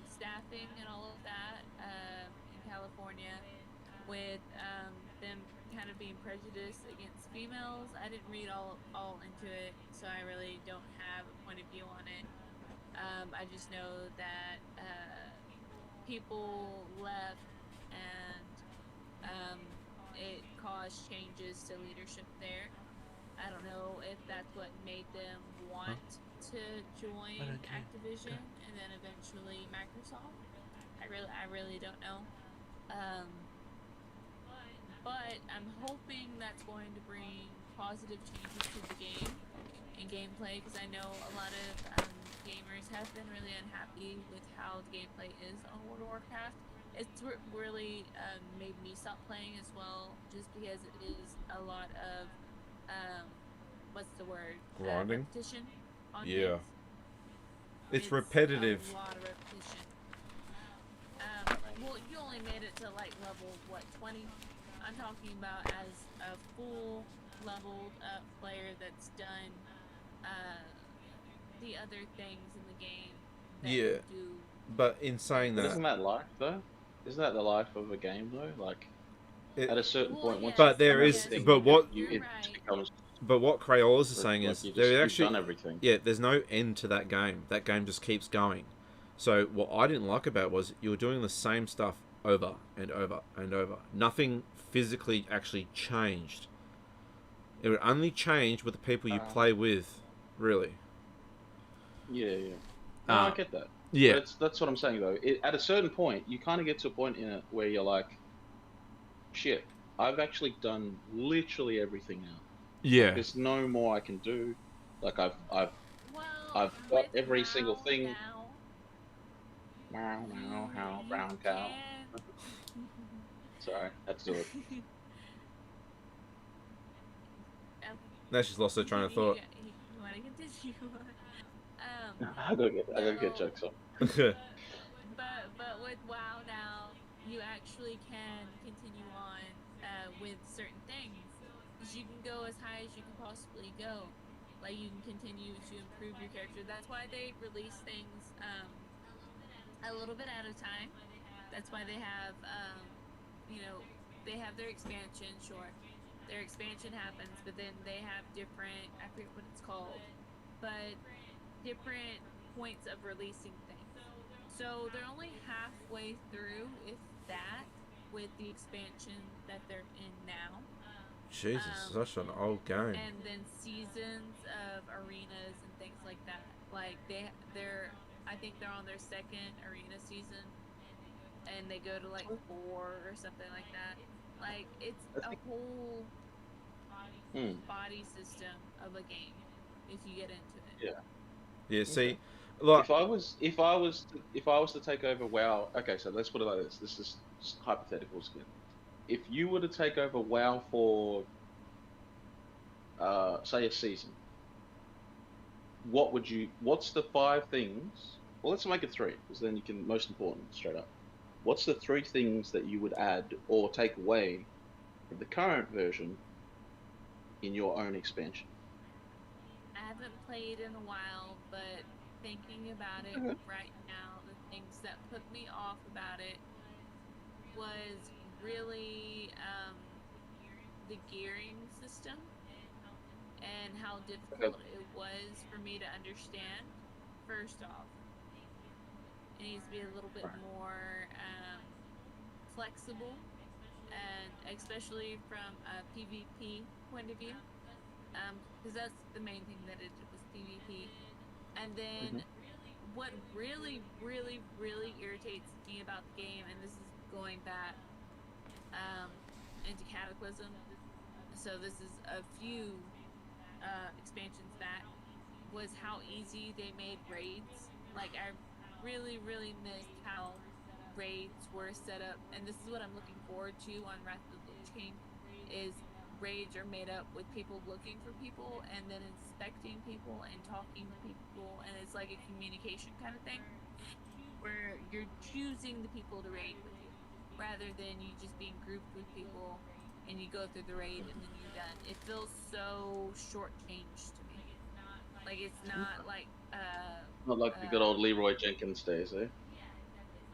staffing and all of that in California, with them kind of being prejudiced against females. I didn't read all into it, so I really don't have a point of view on it. I just know that people left and it caused changes to leadership there. I don't know if that's what made them want to join Activision and then eventually Microsoft. I really don't know. Um, but I'm hoping that's going to bring positive changes to the game and gameplay, because I know a lot of gamers have been really unhappy with how the gameplay is on World of Warcraft. It's really made me stop playing as well, just because it is a lot of what's the word? Grinding? Repetition on Yeah. things. It's repetitive. A lot of repetition. Well, you only made it to like level, what, 20? I'm talking about as a full leveled up player that's done the other things in the game that Yeah. you do. But in saying But that, isn't that life though? Isn't that the life of a game though? Like at a certain Well, point, once But you've there done is- everything, but what- you, You're it right. becomes but what Crayolas is saying like is you've there done actually, everything. yeah, there's no end to that game. That game just keeps going. So what I didn't like about it was you were doing the same stuff over and over and over. Nothing physically actually changed. It would only change with the people you play with, really. Yeah. No, I get that. Yeah. But that's what I'm saying though. At a certain point, you kind of get to a point in it where you're like, shit, I've actually done literally everything now. Yeah. There's no more I can do. Like I've Well, got with every single WoW thing. now, How you brown cow. can- Sorry, had to do it. Now she's lost her train of thought. You want to continue? I gotta get jokes on. But with WoW now, you actually can continue on with certain things. 'Cause you can go as high as you can possibly go. Like you can continue to improve your character. That's why they release things a little bit at a time. That's why they have they have their expansion. Sure, their expansion happens, but then they have different, I forget what it's called, but different points of releasing things. So they're only halfway through, if that, with the expansion that they're in now. Jesus, such an old game. And then seasons of arenas and things like that. Like they're I think they're on their second arena season, and they go to like 4 or something like that. Like it's a whole body system of a game if you get into it. Yeah, see, like, If I was to take over WoW, okay, so let's put it like this. This is just hypotheticals again. If you were to take over WoW for, say, a season, what's the 5 things? Well, let's make it 3, because then you can, most important, straight up. What's the 3 things that you would add or take away from the current version in your own expansion? I haven't played in a while, but thinking about it right now, the things that put me off about it was really the gearing system and how difficult it was for me to understand. First off, it needs to be a little bit more flexible, and especially from a PvP point of view, because that's the main thing that it did was PvP. And then what really, really, really irritates me about the game, and this is going back into Cataclysm, so this is a few expansions back, was how easy they made raids. Like I really, really missed how raids were set up, and this is what I'm looking forward to on Wrath of the Lich King, is raids are made up with people looking for people and then inspecting people and talking to people, and it's like a communication kind of thing where you're choosing the people to raid with you rather than you just being grouped with people and you go through the raid and then you're done. It feels so shortchanged to me. Like it's not like Not like the good old Leroy Jenkins days, eh?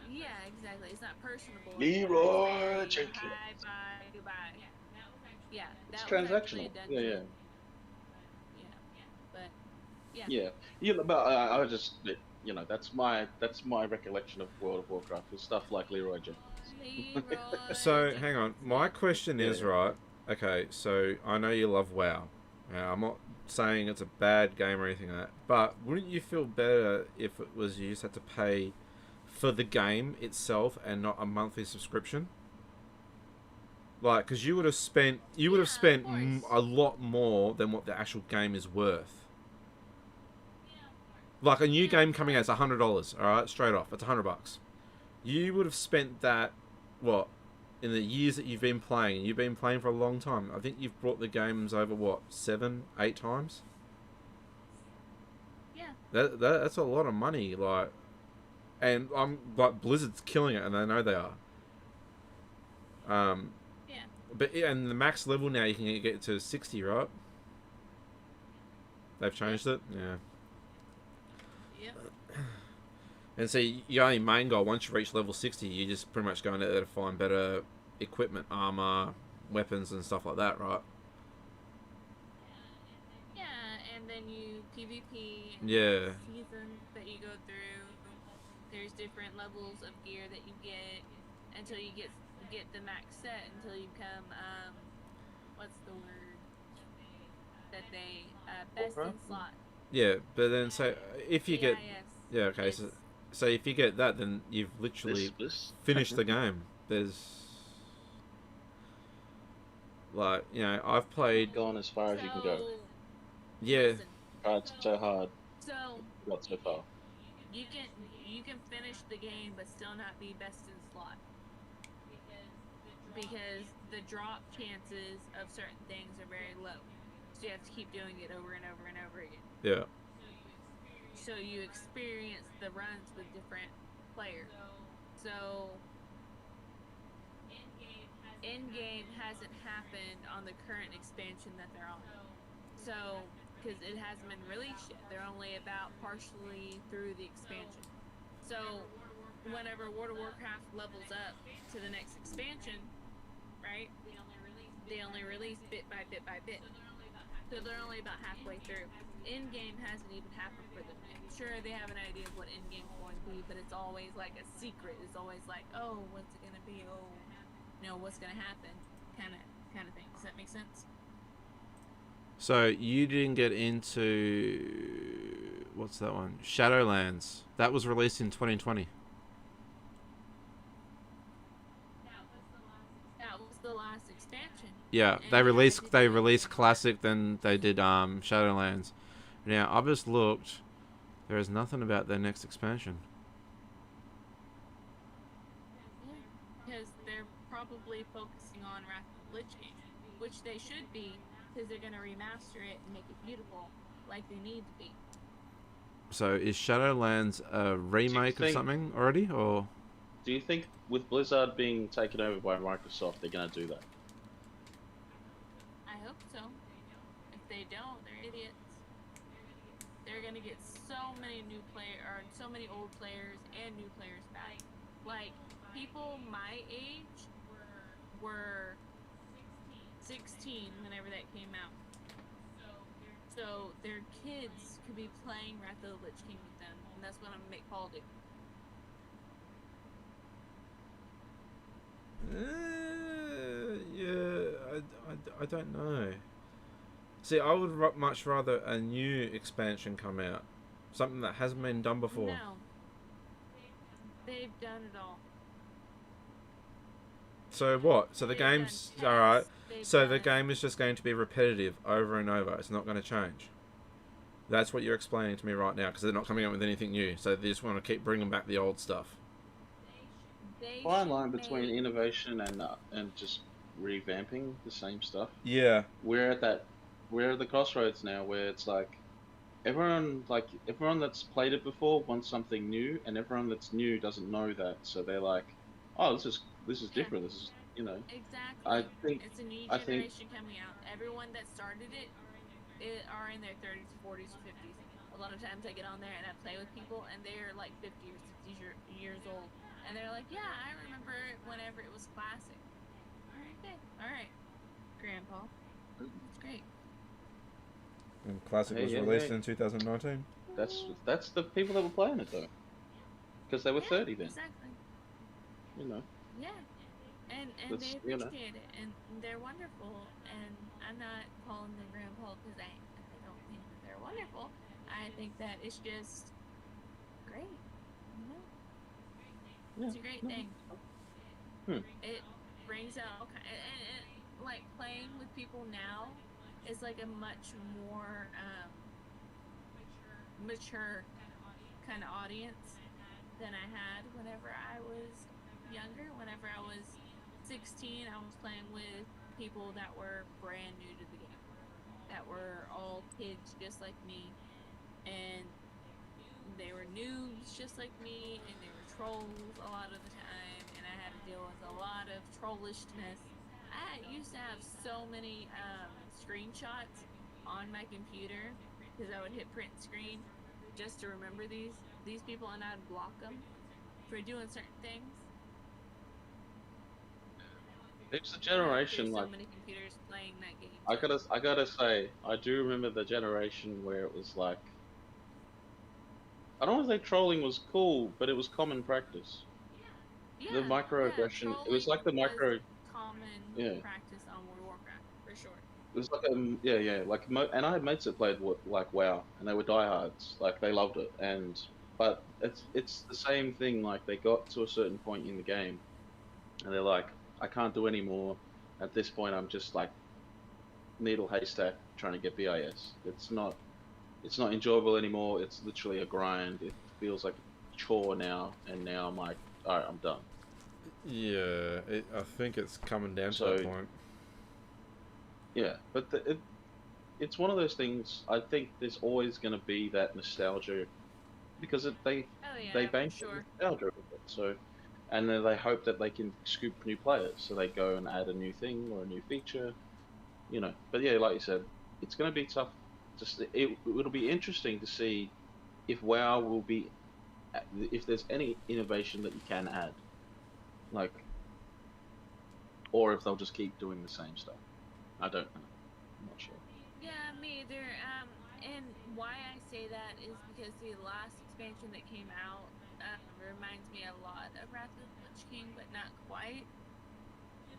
yeah, exactly. It's not personable. Leroy It's Jenkins. hi, bye, goodbye. Yeah, It's that was actually a transactional. dungeon. Yeah, Yeah, but yeah. yeah. But I just, that's my recollection of World of Warcraft was stuff like Leroy Jenkins. Leroy. So hang on, Jenkins, my yeah. question is Yeah. right. Okay, so I know you love WoW. I'm not saying it's a bad game or anything like that, but wouldn't you feel better if it was you just had to pay for the game itself and not a monthly subscription? Like, because you would have spent course. a lot more than what the actual game is worth. Like a new Yeah, game coming out is $100. All right, straight off, it's $100. You would have spent that, what, in the years that you've been playing. You've been playing for a long time. I think you've brought the games over what, 7, 8 times. Yeah. That's a lot of money. Like, and I'm like Blizzard's killing it, and they know they are. Yeah. But and the max level now you can get to 60, right? They've changed it. Yeah. Yep. And see, your only main goal, once you reach level 60, you just pretty much go in there to find better equipment, armor, weapons, and stuff like that, right? Yeah, and then you PvP and Yeah. seasons that you go through. There's different levels of gear that you get until you get the max set until you become what's the word that they best in slot. Yeah, but then so if you get yes. yeah, okay, so if you get that, then you've literally This. finished the game. There's like, you know, I've played. Gone as far as you can go. Yeah. Listen, Tried so hard, so got so far. you can finish the game but still not be best in slot because the drop chances of certain things are very low. So you have to keep doing it over and over and over again. Yeah. So you experience the runs with different players. So in-game hasn't happened on the current expansion that they're on. So, because it hasn't been released yet. They're only about partially through the expansion. So, whenever World of Warcraft levels up to the next expansion, right, they only release bit by bit by bit. So they're only about halfway through. In-game hasn't even happened for them yet. Sure, they have an idea of what in-game is going to be, but it's always like a secret. It's always like, oh, what's it going to be? Oh, what's going to happen? Kind of thing. Does that make sense? So you didn't get into what's that one? Shadowlands. That was released in 2020. That was the last expansion. Yeah, And they yeah, released Classic, then they did Shadowlands. Now I've just looked. There is nothing about their next expansion. Because they're probably focusing on Wrath of the Lich King, which they should be, because they're going to remaster it and make it beautiful, like they need to be. So is Shadowlands a remake of something already, or? Do you think with Blizzard being taken over by Microsoft, they're going to do that? I hope so. If they don't, they're idiots. They're gonna get so many so many old players and new players back. Like people my age were 16 whenever that came out. So their kids could be playing Wrath of the Lich King with them, and that's what I'm gonna make Paul do. I don't know. See, I would much rather a new expansion come out. Something that hasn't been done before. No. They've done it all. So what? So the They've game's done alright. tests, So they've the done- game is just going to be repetitive over and over. It's not going to change. That's what you're explaining to me right now, because they're not coming up with anything new. So they just want to keep bringing back the old stuff. They Fine should line between make- innovation and just revamping the same stuff. Yeah. We're at the crossroads now where it's like everyone that's played it before wants something new, and everyone that's new doesn't know that, so they're like, oh, this is different. This is Exactly. I think It's a new I think generation coming out. Everyone that started it are in their 30s, 40s, 50s. A lot of times I get on there and I play with people, and they're like 50 or 60 years old, and they're like, yeah, I remember it whenever it was classic. Okay, all right. Grandpa. It's great. And Classic Hey, was yeah, released hey. in 2019. That's the people that were playing it though, because they were 30 then. Exactly. You know, Yeah. And that's they you know. appreciate it, and they're wonderful. And I'm not calling them grandpa because I don't think that they're wonderful. I think that it's just great. You know, Yeah. it's a great no, thing. Hmm. It brings out all kind, and like playing with people now is like a much more mature kind of audience than I had whenever I was younger. Whenever I was 16, I was playing with people that were brand new to the game, that were all kids just like me, and they were noobs just like me, and they were trolls a lot of the time, and I had to deal with a lot of trollishness. I used to have so many screenshots on my computer because I would hit print screen just to remember these people, and I'd block them for doing certain things. It's a And there's generation so like many computers playing that game. I So. gotta say I do remember the generation where it was like I don't want to say trolling was cool, but it was common practice. The Yeah, microaggression. It was trolling like the was micro. common Yeah. practice on World of Warcraft for sure. It was like yeah, like and I had mates that played like WoW, and they were diehards, like they loved it, and but it's the same thing. Like they got to a certain point in the game, and they're like, I can't do any more. At this point, I'm just like needle haystack trying to get BIS. It's not enjoyable anymore. It's literally a grind. It feels like a chore now, and now I'm like, all right, I'm done. Yeah, I think it's coming down to that So point. yeah, but it's one of those things. I think there's always going to be that nostalgia because Oh they yeah, for bank on sure. nostalgia with it. So, and then they hope that they can scoop new players. So they go and add a new thing or a new feature, you know. But yeah, like you said, it's going to be tough. Just it'll be interesting to see if WoW will be if there's any innovation that you can add, like, or if they'll just keep doing the same stuff. I don't know. I'm not sure. Yeah, me either. And why I say that is because the last expansion that came out reminds me a lot of Wrath of the Lich King, but not quite.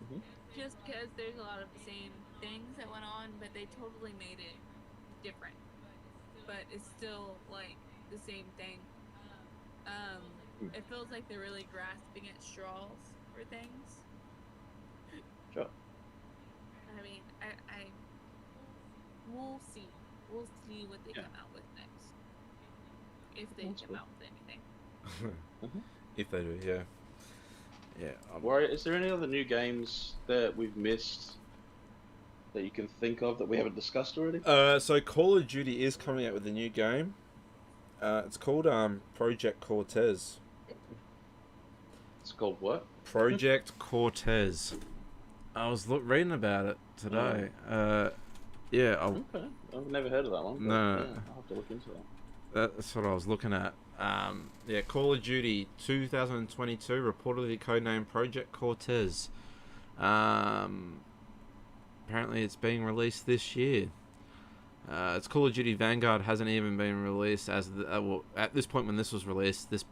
Hmm. Just because there's a lot of the same things that went on, but they totally made it different. But it's still like the same thing. It feels like they're really grasping at straws for things. Sure. I mean, I we'll see. We'll see what they Yeah. come out with next. If they That's come cool. out with anything. If they do, yeah. Yeah. Warrior, is there any other new games that we've missed that you can think of that we haven't discussed already? So Call of Duty is coming out with a new game. It's called Project Cortez. It's called what? Project Cortez. I was reading about it today. Yeah. Okay, I've never heard of that one. But No. yeah, I'll have to look into that. That's what I was looking at. Yeah, Call of Duty 2022, reportedly codenamed Project Cortez. Apparently, it's being released this year. It's Call of Duty Vanguard hasn't even been released as well, at this point when this was released. This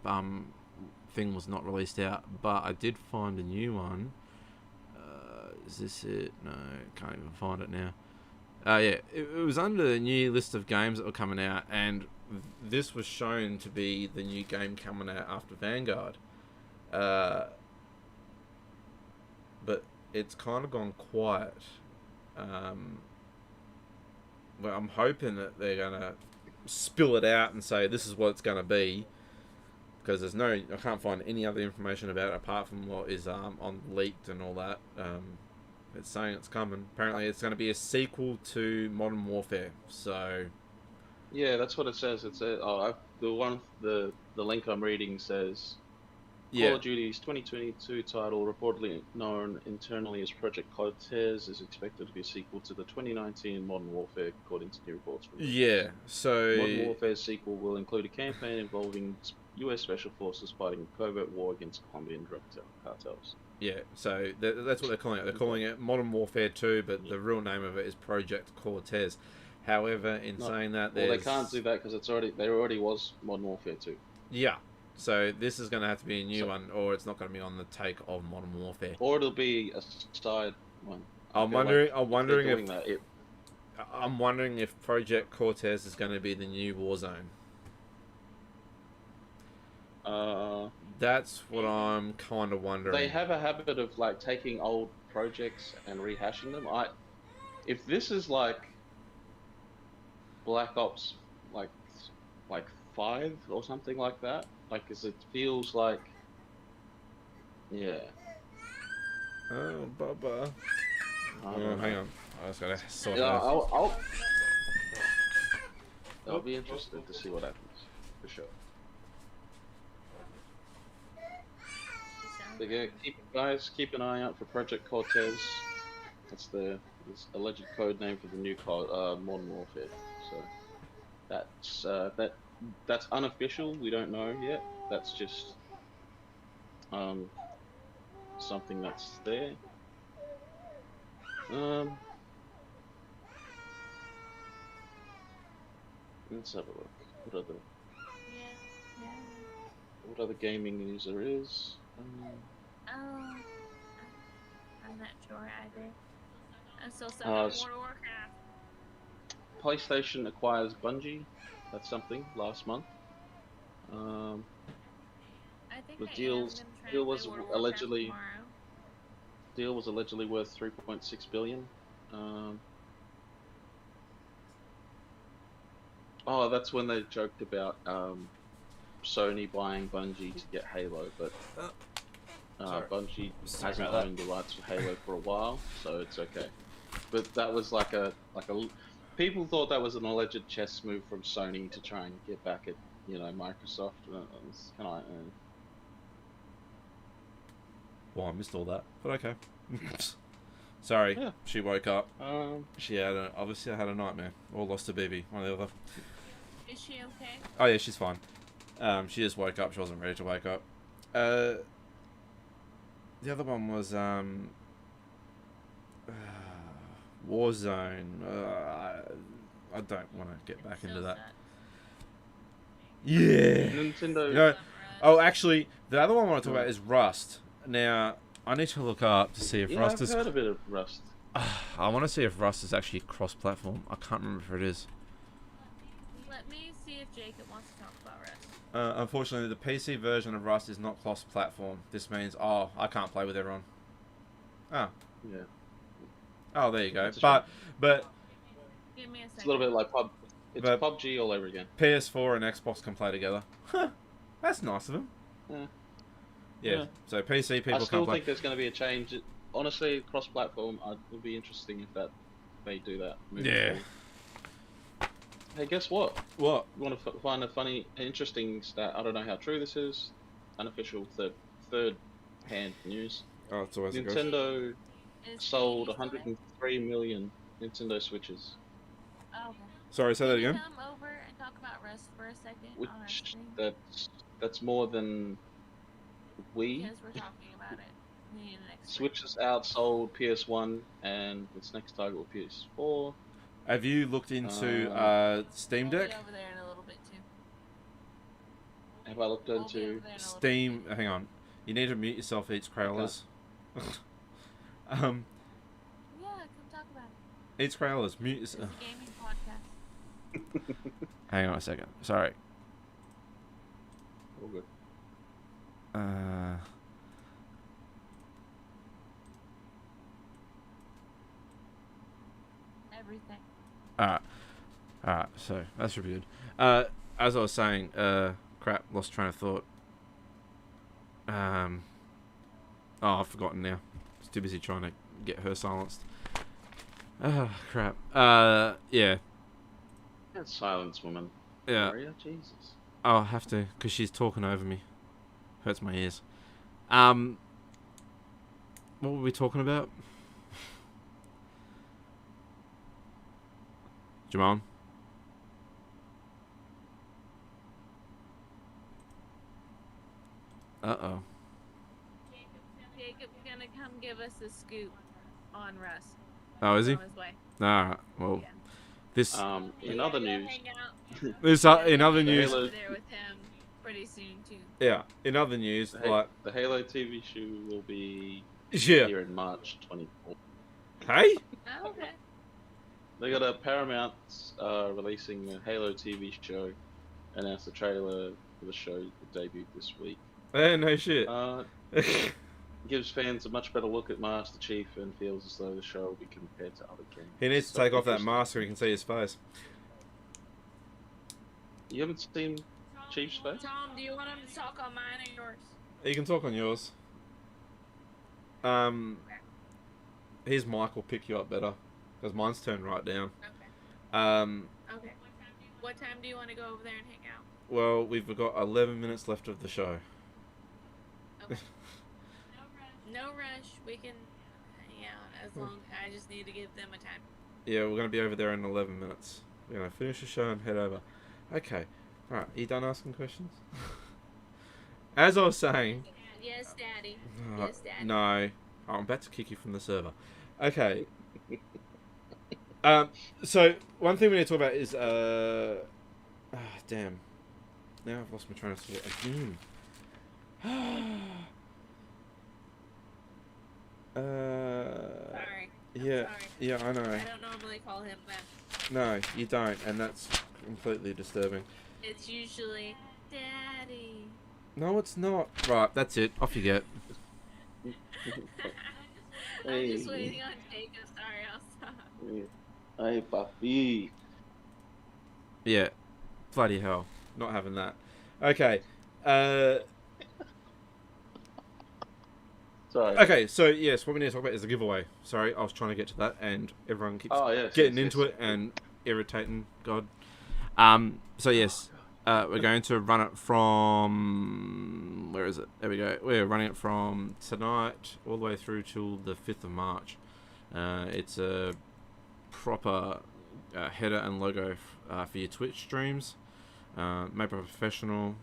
thing was not released out, but I did find a new one. Is this it? No, can't even find it now. Yeah, it was under the new list of games that were coming out, and this was shown to be the new game coming out after Vanguard. But it's kind of gone quiet. Well, I'm hoping that they're gonna spill it out and say this is what it's gonna be, because I can't find any other information about it apart from what is on leaked and all that. It's saying it's coming. Apparently, it's going to be a sequel to Modern Warfare. So, Yeah, that's what it says. It says, the link I'm reading says Call of Duty's 2022 title, reportedly known internally as Project Cortez, is expected to be a sequel to the 2019 Modern Warfare, according to new reports from yeah. So Modern Warfare's sequel will include a campaign involving U.S. Special Forces fighting a covert war against Colombian drug cartels. Yeah, so that's what they're calling it. They're calling it Modern Warfare 2, but the real name of it is Project Cortez. However, in saying that, well, they can't do that because there already was Modern Warfare 2. Yeah, so this is going to have to be a new one, or it's not going to be on the take of Modern Warfare. Or it'll be a side one. I'm wondering if Project Cortez is going to be the new Warzone. That's what I'm kind of wondering. They have a habit of like taking old projects and rehashing them. If this is like Black Ops, like 5 or something like that, like, 'cause it feels like, yeah. Oh, Bubba. Oh, hang on. I just gotta sort Yeah, out. I'll be interested to see what happens, for sure. But yeah, keep an eye out for Project Cortez. That's the alleged code name for the new Modern Warfare. So that's unofficial. We don't know yet. That's just something that's there. Let's have a look. What other gaming news there is? I'm not sure either. I'm still stuck in World of Warcraft. PlayStation acquires Bungie. That's something last month. I think The I deal am gonna try to was play World of Warcraft allegedly tomorrow. worth 3.6 billion. Oh, that's when they joked about Sony buying Bungie to get Halo, but Bungie hasn't owned the rights for Halo for a while, so it's okay. But that was like a people thought that was an alleged chess move from Sony to try and get back at Microsoft. It's kind of Well, I missed all that, but okay. Sorry, Yeah. she woke up. She had obviously had a nightmare or lost a baby, one or the other. Is she okay? Oh yeah, she's fine. She just woke up. She wasn't ready to wake up. The other one was Warzone. I don't want to get back into that. Yeah. Nintendo. No. Oh, actually, the other one I want to talk about is Rust. Now, I need to look up to see if Yeah, Rust I've is. heard a bit of Rust. I want to see if Rust is actually cross-platform. I can't remember if it is. Let me see if Jacob wants to talk about Rust. Unfortunately, the PC version of Rust is not cross-platform. This means, I can't play with everyone. Oh. Yeah. Oh, there you go. That's a But Give me a second. It's a little bit like It's But- PUBG all over again. PS4 and Xbox can play together. Huh. That's nice of them. Yeah. Yeah. So PC people I still can't play. think there's going to be a change. Honestly, cross-platform, it would be interesting if they do that. moving Yeah. forward. Hey, guess what? What? You want to find a funny, interesting stat? I don't know how true this is. Unofficial third-hand news. Oh, it's always a good. Nintendo Is sold he still there? 103 million Nintendo Switches, Oh, okay. Sorry, say that Can you again. come over and talk about Rust for a second on our which screen? that's more than Wii. Because we're talking about it. We need an expert. Switches outsold PS1 and its next target will PS4. Have you looked into Steam We'll Deck? be over there in a little bit too. Have I looked We'll be into? over there in a little Steam. bit. Hang on. You need to mute yourself, Eats Crayolas. Yeah, come talk about it. Eats Crayolas. Mute. It's a gaming podcast. Hang on a second. Sorry. All good. Everything. Alright, so that should be good. As I was saying, crap, lost train of thought. I've forgotten now. I was too busy trying to get her silenced. Crap. Yeah. That's silence, woman. Yeah. Maria? Jesus. I'll have to, because she's talking over me. Hurts my ears. What were we talking about? Jamon? Uh-oh. Jacob's gonna come give us a scoop on Russ. Oh, is he? On his way. Alright, well, Yeah. this... In We other gotta go news, hang out. This, in other The news... Halo- Over there with him pretty soon too. Yeah, in other news, like... the Halo TV show will be Yeah. here in March 24th. Hey? Oh, okay. They got a Paramount releasing a Halo TV show, announced the trailer for the show that debuted this week. No shit. Gives fans a much better look at Master Chief and feels as though the show will be compared to other games. He needs to So take off that interesting. mask so we can see his face. You haven't seen Chief's face? Tom, do you want him to talk on mine or yours? You can talk on yours. His mic will pick you up better, because mine's turned right down. Okay. Okay. What time do you want to go over there and hang out? Well, we've got 11 minutes left of the show. Okay. No rush. We can hang out as long. I just need to give them a time. Yeah, we're going to be over there in 11 minutes. We're going to finish the show and head over. Okay. Alright, are you done asking questions? As I was saying... Yes, Daddy. Oh, Yes, Daddy. no. Oh, I'm about to kick you from the server. Okay. So, one thing we need to talk about is... damn. Now I've lost my train of thought again. Sorry. Yeah, Sorry. yeah, I know. I don't normally call him that. No, you don't, and that's completely disturbing. It's usually Daddy. No, it's not. Right, that's it. Off you get. I'm just waiting on Jacob. Sorry, I'll stop. Hey, papi. Yeah. Bloody hell. Not having that. Okay. Sorry. Okay, so yes, what we need to talk about is the giveaway. Sorry, I was trying to get to that, and everyone keeps Yes, getting yes, into yes. it and irritating. God. So yes, we're going to run it from... Where is it? There we go. We're running it from tonight all the way through till the 5th of March. It's a proper header and logo for your Twitch streams. Made by a professional.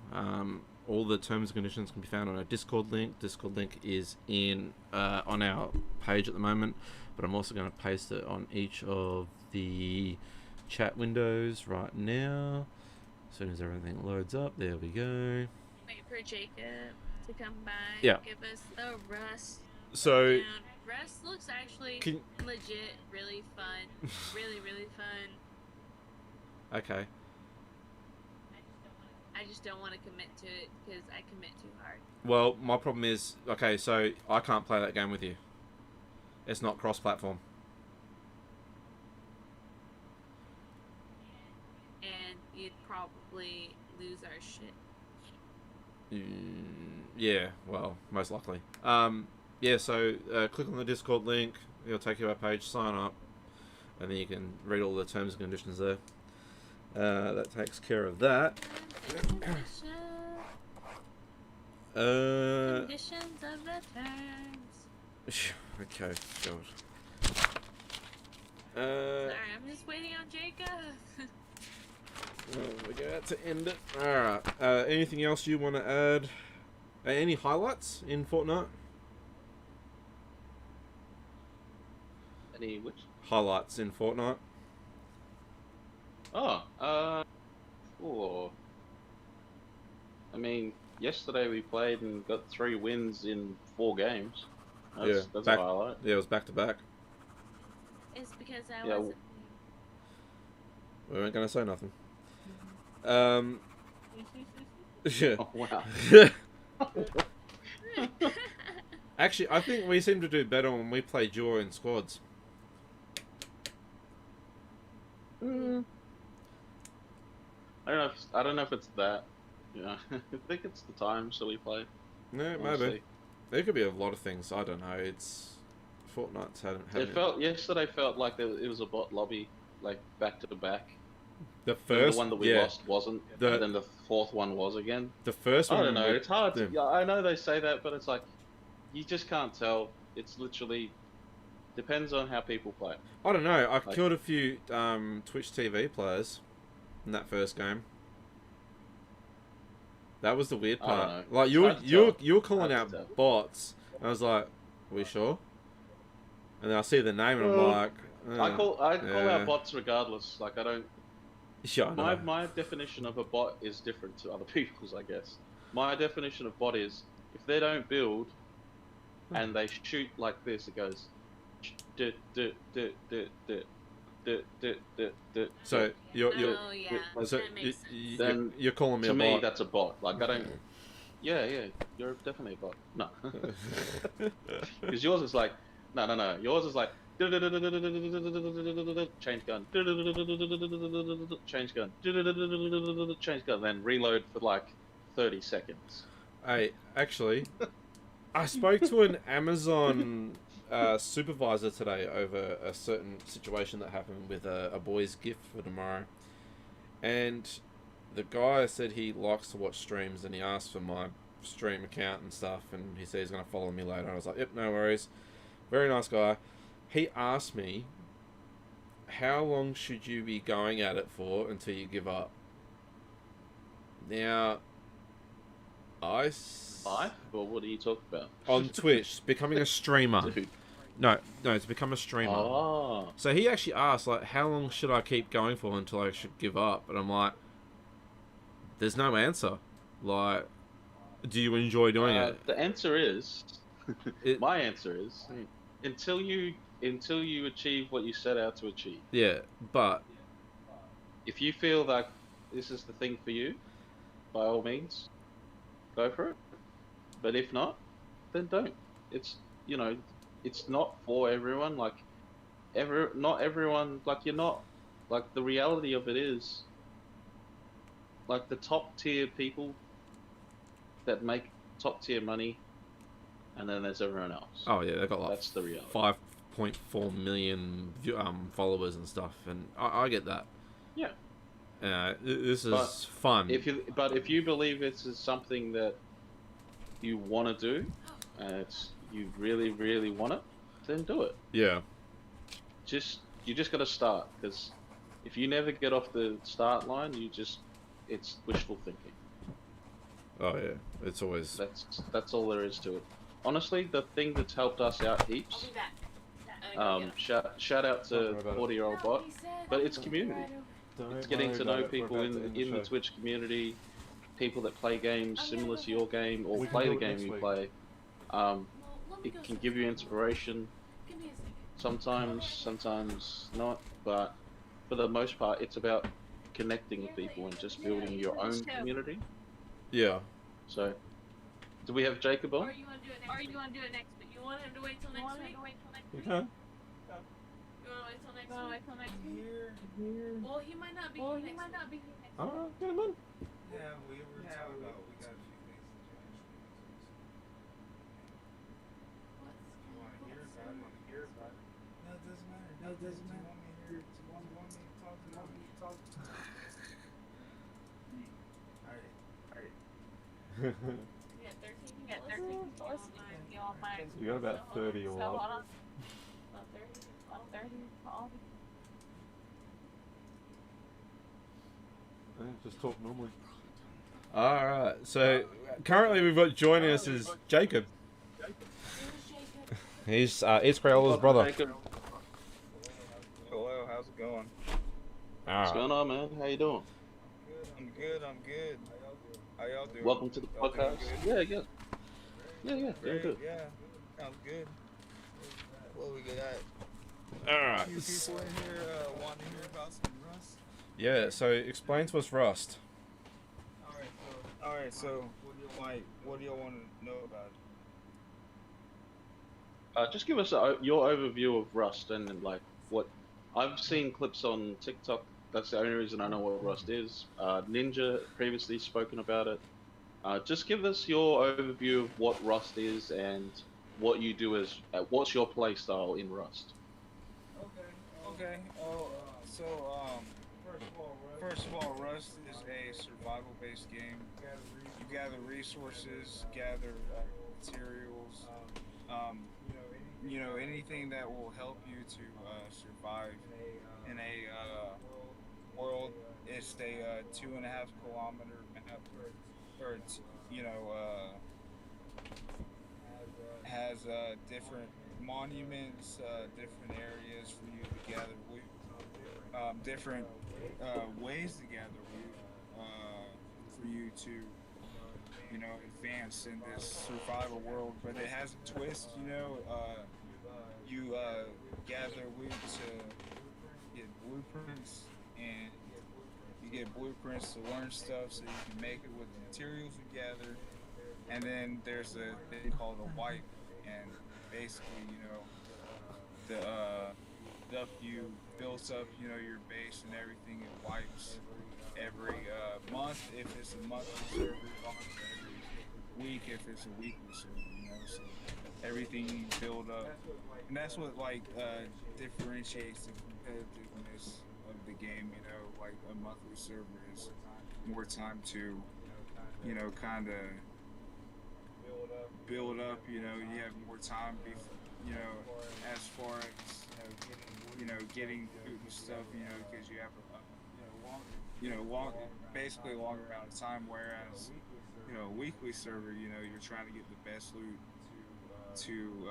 All the terms and conditions can be found on our Discord link. Discord link is in on our page at the moment, but I'm also going to paste it on each of the chat windows right now. As soon as everything loads up, there we go. Wait for Jacob to come by. Yeah. Give us the Rust. So, And Rust looks actually legit really fun. Really, really fun. okay. I just don't want to commit to it because I commit too hard. Well, my problem is, okay, so I can't play that game with you. It's not cross-platform. And you'd probably lose our shit. Yeah, well, most likely. Yeah, so click on the Discord link. It'll take you to our page, sign up, and then you can read all the terms and conditions there. That takes care of that. Conditions of the terms. Okay, God. Sorry, I'm just waiting on Jacob. We're going to end it. Alright. Anything else you want to add? Any highlights in Fortnite? Any which? Highlights in Fortnite? I mean, yesterday we played and got 3 wins in 4 games. That's a highlight. Yeah, it was back to back. It's because I Yeah, wasn't. We weren't going to say nothing. Yeah. Oh, wow. Actually, I think we seem to do better when we play duo in squads. I don't know if it's that. Yeah, I think it's the time so we play. No, Honestly. maybe. There could be a lot of things. I don't know. It's Fortnite's Yesterday felt like it was a bot lobby, like back to the back. The first The one that we lost wasn't, and then the 4th one was again. The first one. I don't know. It's hard. Yeah, I know they say that, but it's like you just can't tell. It's literally depends on how people play. I don't know. I killed a few Twitch TV players in that first game. That was the weird I don't part. know. Like It's hard to tell. you were calling Hard to out tell. bots. And I was like, "Are we sure?" And then I see the name and I'm like, I call yeah. out bots regardless. Like I don't. Yeah, I know. My definition of a bot is different to other people's, I guess. My definition of bot is if they don't build and they shoot like this, it goes. So you're Oh yeah, so that makes sense. Then you're calling me to a me bot. that's a bot. Like I don't. Yeah, you're definitely a bot. No, because yours is like no. Yours is like change gun, change gun, change gun, then reload for like 30 seconds. Hey, actually, I spoke to an Amazon supervisor today over a certain situation that happened with a boy's gift for tomorrow. And the guy said he likes to watch streams and he asked for my stream account and stuff. And he said he's going to follow me later. I was like, yep, no worries. Very nice guy. He asked me, how long should you be going at it for until you give up? Now, Live? Well, what are you talking about? on Twitch, becoming a streamer. Dude. No, to become a streamer. Oh. So he actually asked, like, how long should I keep going for until I should give up? And I'm like, there's no answer. Like, do you enjoy doing it? The answer is, my answer is, Mm. until you achieve what you set out to achieve. Yeah, but If you feel that this is the thing for you, by all means, go for it. But if not, then don't. It's it's not for everyone. Like not everyone. Like you're not. Like the reality of it is, like the top tier people that make top tier money, and then there's everyone else. oh yeah, they got like That's the reality. 5.4 million followers and stuff, and I get that. Yeah. This is But fun. If you believe this is something that you want to do, and you really really want it, then do it. Yeah. You just got to start, because if you never get off the start line, it's wishful thinking. Oh yeah, it's always. That's all there is to it. Honestly, the thing that's helped us out heaps. Shout out to 40-year-old bot, but it's community. It's getting to know people in the Twitch community, people that play games similar to your game or play the game you play. It can give you inspiration. Sometimes not, but for the most part, it's about connecting with people and just building your own community. Yeah. So, do we have Jacob on? Or you want to do it next week? You want him to wait till next week? You can. You want to wait till next week? Well, he might not be here next week. Alright, get him in. Yeah, we were talking about we got a few things to do. You want to hear about it? No, it doesn't matter. Do you want me here? Do you want me to talk? Alright. You got 13 people listening. You on my You got about 30 or so what? hold on. About 30. Just talk normally. Alright, so currently we've got joining us is Jacob. He's Crayola's brother. Jacob, Hello, how's it going? what's Alright. going on, man? How you doing? I'm good. How y'all doing? Welcome to the Y'all doing podcast. good? Yeah, doing Great, good. yeah. Sounds good. What we got? Alright. Few people in here want to hear about some Rust. Yeah, so explain to us Rust. Alright, so what do y'all want to know about it? Just give us your overview of Rust and like what I've seen clips on TikTok. That's the only reason I know what Rust is. Ninja previously spoken about it. Just give us your overview of what Rust is and what you do as what's your play style in Rust. Okay. First of all, Rust is a survival-based game. You gather resources, gather materials, anything that will help you to survive in a world. It's a 2.5 kilometer map. or you know, has different monuments, different areas for you to gather loot, different ways to gather loot, for you to advance in this survival world. But it has a twist, you gather loot to get blueprints, and you get blueprints to learn stuff so you can make it with the materials you gather. And then there's a thing called a wipe, and basically, the stuff you built up, your base and everything, it wipes every month if it's a monthly server, every week if it's a weekly server, so everything you build up. And that's what differentiates the competitiveness of the game, like a monthly server is more time to, kind of build up, you have more time as far as, getting food and stuff, because you have basically a longer amount of time, whereas, a weekly server, you're trying to get the best loot to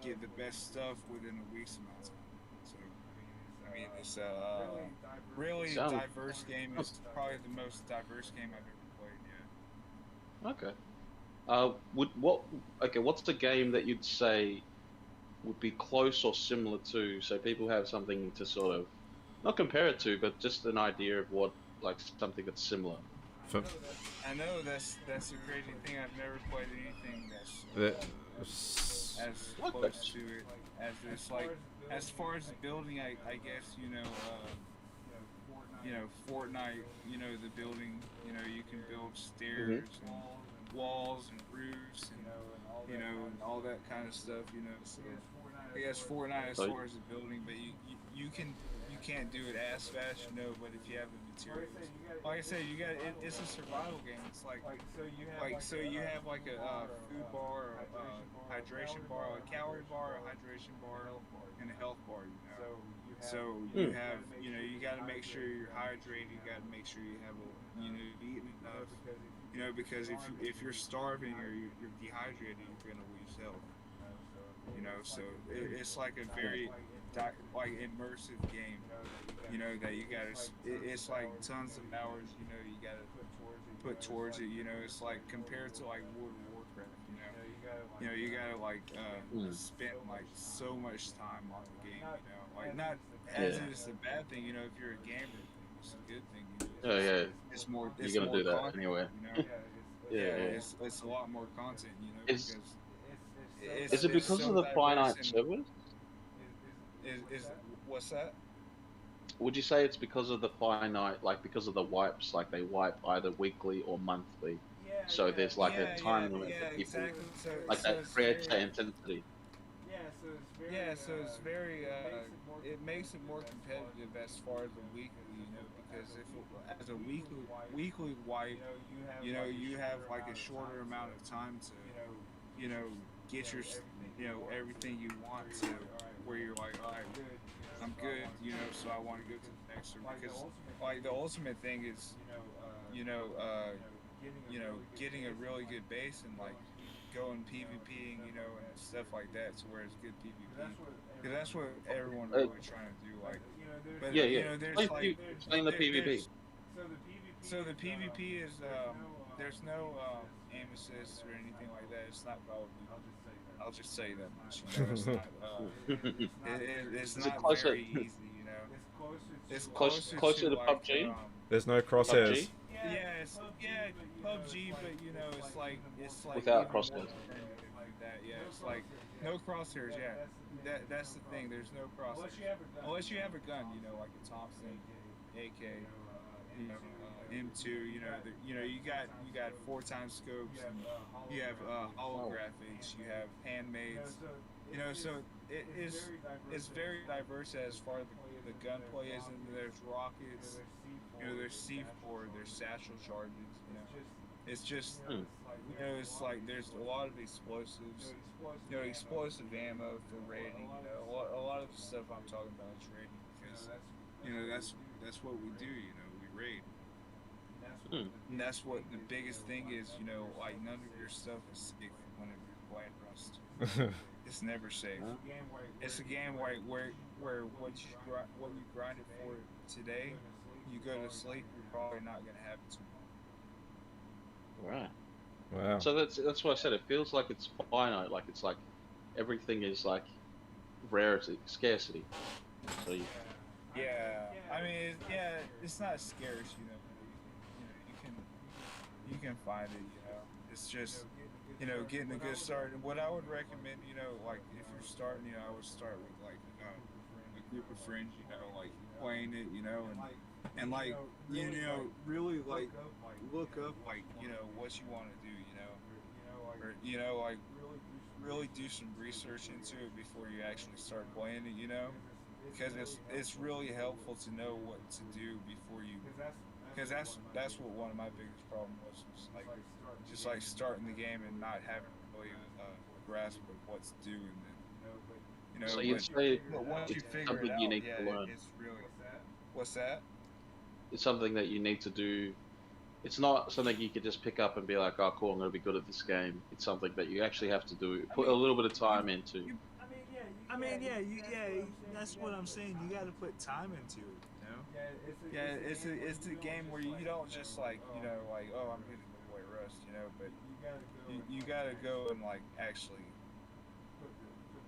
get the best stuff within a week's amount of time. So, I mean, it's a really diverse game. It's probably the most diverse game I've ever played, yeah. Okay. What's the game that you'd say would be close or similar to, so people have something to sort of not compare it to, but just an idea of what, like, something that's similar. I know that's a crazy thing. I've never played anything that's as close to it as this. Like, as far as the building, I guess Fortnite. The building. You can build stairs and walls and roofs and and all that kind of stuff. So I guess Fortnite as far as the building, but you can't do it as fast, but if you have the materials, like I said, it's a survival game. It's so you have like a food bar, or a hydration bar, a calorie bar, a hydration bar, and a health bar. So you have you got to make sure you're hydrated. You got to make sure you have eaten enough. Because if you're starving or you're dehydrated, you're gonna lose health. So it's like a very immersive game. That you gotta. It's like tons of hours. You gotta put towards it. It's like compared to like World of Warcraft. You gotta spend like so much time on the game. Like not as if it's a bad thing. If you're a gamer, it's a good thing. It's more. It's You're gonna more do that content, anyway. It's a lot more content. Is because it because so of the diverse. finite servers? Is what's that? Would you say it's because of the finite, like because of the wipes, like they wipe either weekly or monthly? So there's like a time limit for people, exactly. like that creates that intensity. So it's very. It makes it more competitive as far as the weekly, because if as a weekly wipe, you have like a shorter amount of time to, get your, everything you want to, where you're like, all right, I'm good, so I want to go to the next one, because like the ultimate thing is, getting a really good base and like going PvPing, and stuff like that, to where it's good PvP, because that's what everyone really trying to do. Like, but there's Explain the PvP. So the PvP is there's no aim assist or anything like that. It's not probably. I'll just say that much. It's not. It's Is it not closer? very easy. It's Closer to like, PUBG? There's no crosshairs. PUBG? Yeah, PUBG, but it's like Without even more crosshairs. like that. Yeah, it's like no crosshairs. Yeah, that's the thing. There's no crosshairs unless you have a gun. Like a Thompson, AK, M2. You got 4x scopes, and you have holographics. You have handmaids. So it's very diverse as far as the gunplay is, and there's rockets. There's C4, there's satchel charges. It's just, it's like there's a lot of explosives. Explosive ammo for raiding. A lot of the stuff I'm talking about is raiding, because that's what we do. We raid. And that's what the biggest thing is, you know, like none of your stuff is safe whenever you're playing Rust. It's never safe. It's a game where what you grinded for today, you go to sleep, you're probably not gonna have it tomorrow. Right. Wow. So that's what I said. It feels like it's finite. Like it's like everything is like rarity, scarcity. So Yeah, I mean, it's not scarce, you can find it, It's just, getting a good start. And what I would recommend, like if you're starting, I would start with like a group of friends, like playing it, and like really like look up like what you want to do, or like really do some research into it before you actually start playing it, because it's really helpful to know what to do before you, because that's what one of my biggest problems was like just like starting the game and not having really grasp of what to do, and then so you'd say but once you it's figure it something out, you need to learn. it's really what's that? It's something that you need to do. It's not something you could just pick up and be like, oh, cool, I'm going to be good at this game. It's something that you actually have to do, put a little bit of time into. That's what I'm saying. You got to put time into it, Yeah, it's a game where you don't just like, like, oh, I'm gonna go play Rust, but you got to go and like actually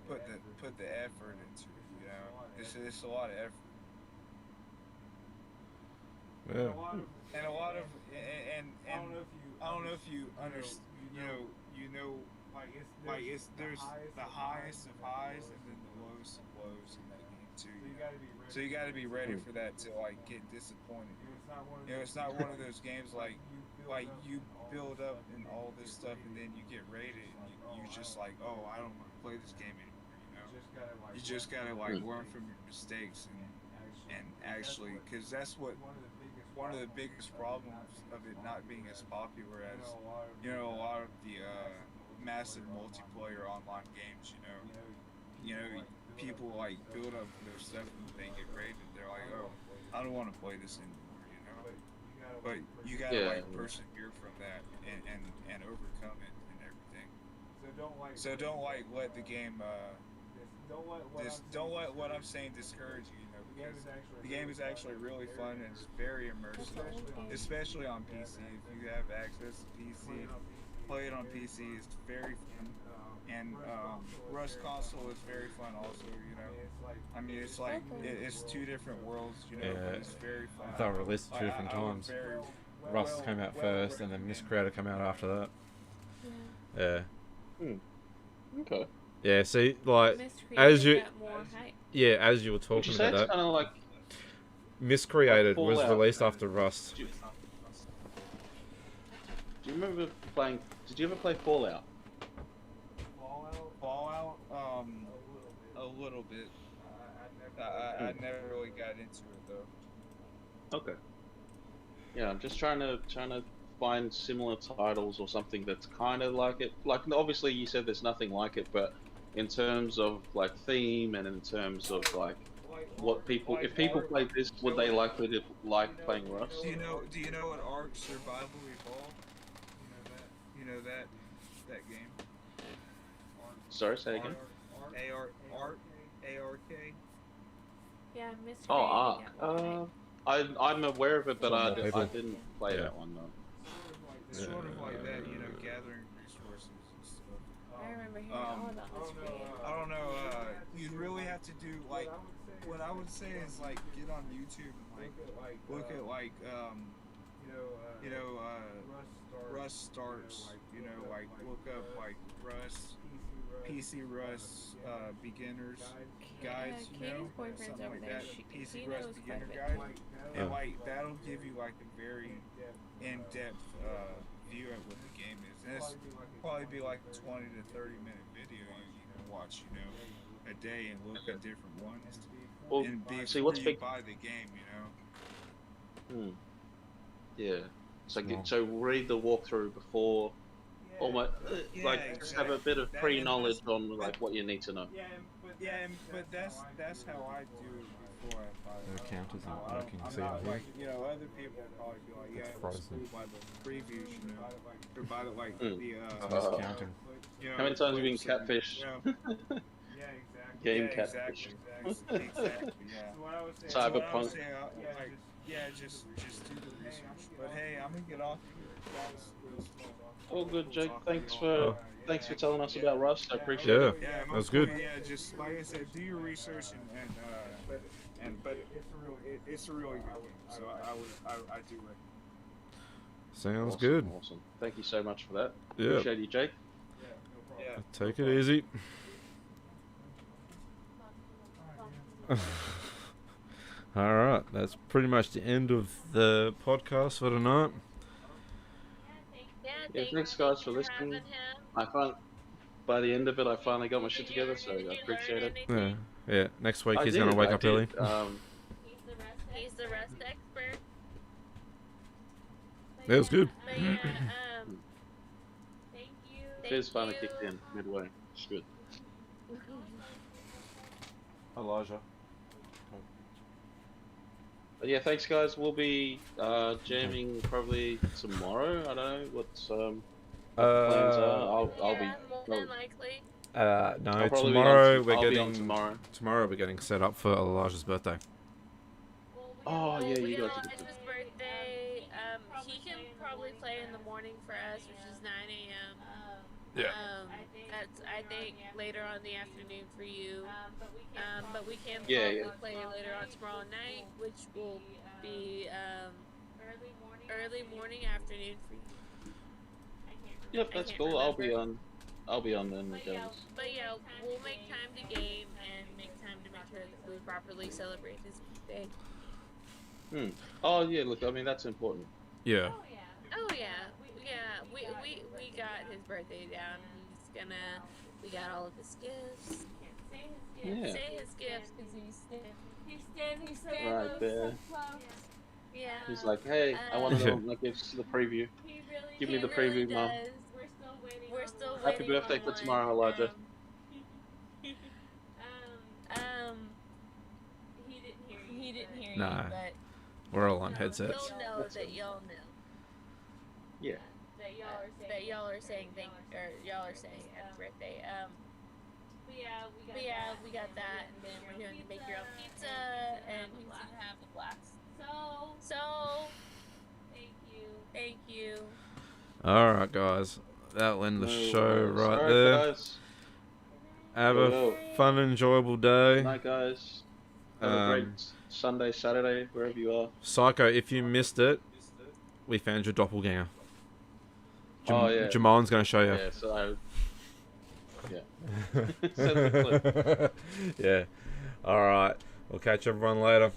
put the effort into it, It's a lot of effort. Yeah. And a lot of and I don't know if you understand, like it's there's the highest of highs and then the lowest of lows in that game too. So you got to be ready for that to like get disappointed. It's not one of those games like you build up and all this stuff and then you get rated and you just like, oh, I don't want to play this game anymore. You just gotta like learn from your mistakes and actually, because that's what one of the biggest problems of it not being as popular as a lot of the massive multiplayer online games. People like build up their stuff and they get rated. They're like, oh, I don't want to play this anymore. But you gotta like persevere from that and overcome it and everything. So don't like let the game don't let what I'm saying discourage you. Because the game is actually really fun and it's very immersive, especially on PC. If you have access to PC, play it on PC. It's very fun, and Rust console is very fun also. I mean, it's like it's two different worlds. But it's very fun. They were released at two different times. Rust came out first, and then Miscreator came out after that. Yeah. Okay. Yeah. See, like as you. Yeah, as you were talking Would you say about it's that, kind of like Miscreated was Fallout? released after Rust. Do you remember playing? Did you ever play Fallout? Fallout, a little bit. I never really got into it though. Okay. Yeah, I'm just trying to find similar titles or something that's kind of like it. Like obviously you said there's nothing like it, but in terms of like theme and in terms of like what people, if people played this, would they likely to like playing Rust? Do you know what Ark Survival Evolved? That game. Sorry, say again. ARK. Yeah, Mr. Oh, Ark. I'm aware of it, but I didn't play Yeah. that one though. It's sort of like that, gathering resources and stuff. I remember hearing all about Mr. Creative. I don't know. You'd really have to do like what I would say is like get on YouTube and like look at like Rust starts. Like look up like Rust, PC Rust beginners guides. Katie's boyfriend's Something over like there. that. PC He Rust knows quite beginner a bit. guide, and like that'll give you like a very in-depth view of what the game is. And it's probably be like a 20 to 30-minute video you can watch, a day and look at different ones. Well, And see what's before you big. buy the game, Yeah. So read the walkthrough before, almost like just have a bit of pre-knowledge on like what you need to know. Yeah, but that's how I do it before I buy it. The counter's not I don't- working. I'm See not on here? like, you know, other people will probably be like, yeah, It's it was frozen. cool by the previews, you know, or by the, like, Mm. the, It's counting. you know, How many times have you been clips and, catfished? you know, Game yeah, catfish. exactly, yeah. So what I was Cyberpunk. saying, like, yeah, just do the research. But hey, I'm gonna get off. All good, Jake. Thanks Oh. for telling us about Rust. I appreciate Yeah, it. Yeah, that was good. Yeah, just like I said, do your research but it's a really good game. So I do recommend. Sounds Awesome, good. Awesome. Thank you so much for that. Yeah. Appreciate you, Jake. Yeah. Take it easy. Alright, that's pretty much the end of the podcast for tonight. Yeah, thanks guys for listening. I find by the end of it, I finally got my shit together, so I appreciate it. Yeah, yeah. Next week I he's did, gonna wake I up did. early. He's the rest expert. That was good. But yeah, thank you. Fizz finally kicked in midway. It's good. Elijah. But yeah, thanks guys. We'll be jamming probably tomorrow. I don't know what's the plans are. I'll be. More than likely. No, I'll probably be tomorrow on- we're I'll be getting on tomorrow. Tomorrow we're getting set up for Elijah's birthday. Oh yeah, We you got guys. Elijah's birthday. He can probably play in the morning for us, which is 9 a.m. Yeah. That's I think later on in the afternoon for you. But we can Yeah, probably play later on tomorrow night, which will be early morning afternoon for you. Yep, that's can't cool. I'll be remember. on. I'll be on then, guys. But yeah, we'll make time to game and make time to make sure that we properly celebrate his birthday. Oh yeah, look, I mean that's important. Yeah. Oh yeah, we got his birthday down. We got all of his gifts. Yeah. Say his gifts because he's Right there. Yeah. He's like, hey, I want to know my gifts to the preview. Give me the preview, Mom. We're still waiting. Happy birthday on for one. tomorrow, Elijah. He didn't hear Nah. you, but We're all on headsets. he'll know that y'all know. Yeah. That y'all are saying y'all are saying happy birthday. But yeah, we got that, and then we're going to make your own pizza, and he's gonna have a blast. So, thank you. Alright guys. That'll end the No show worries. right Alright, there. guys. Have Yo. a fun, enjoyable day. Good night, guys. Have a great Sunday, Saturday, wherever you are. Psycho, if you missed it, we found your doppelganger. Oh, yeah. Jamon's gonna show you. Yeah, so yeah. Send the clip. Yeah. Alright. We'll catch everyone later.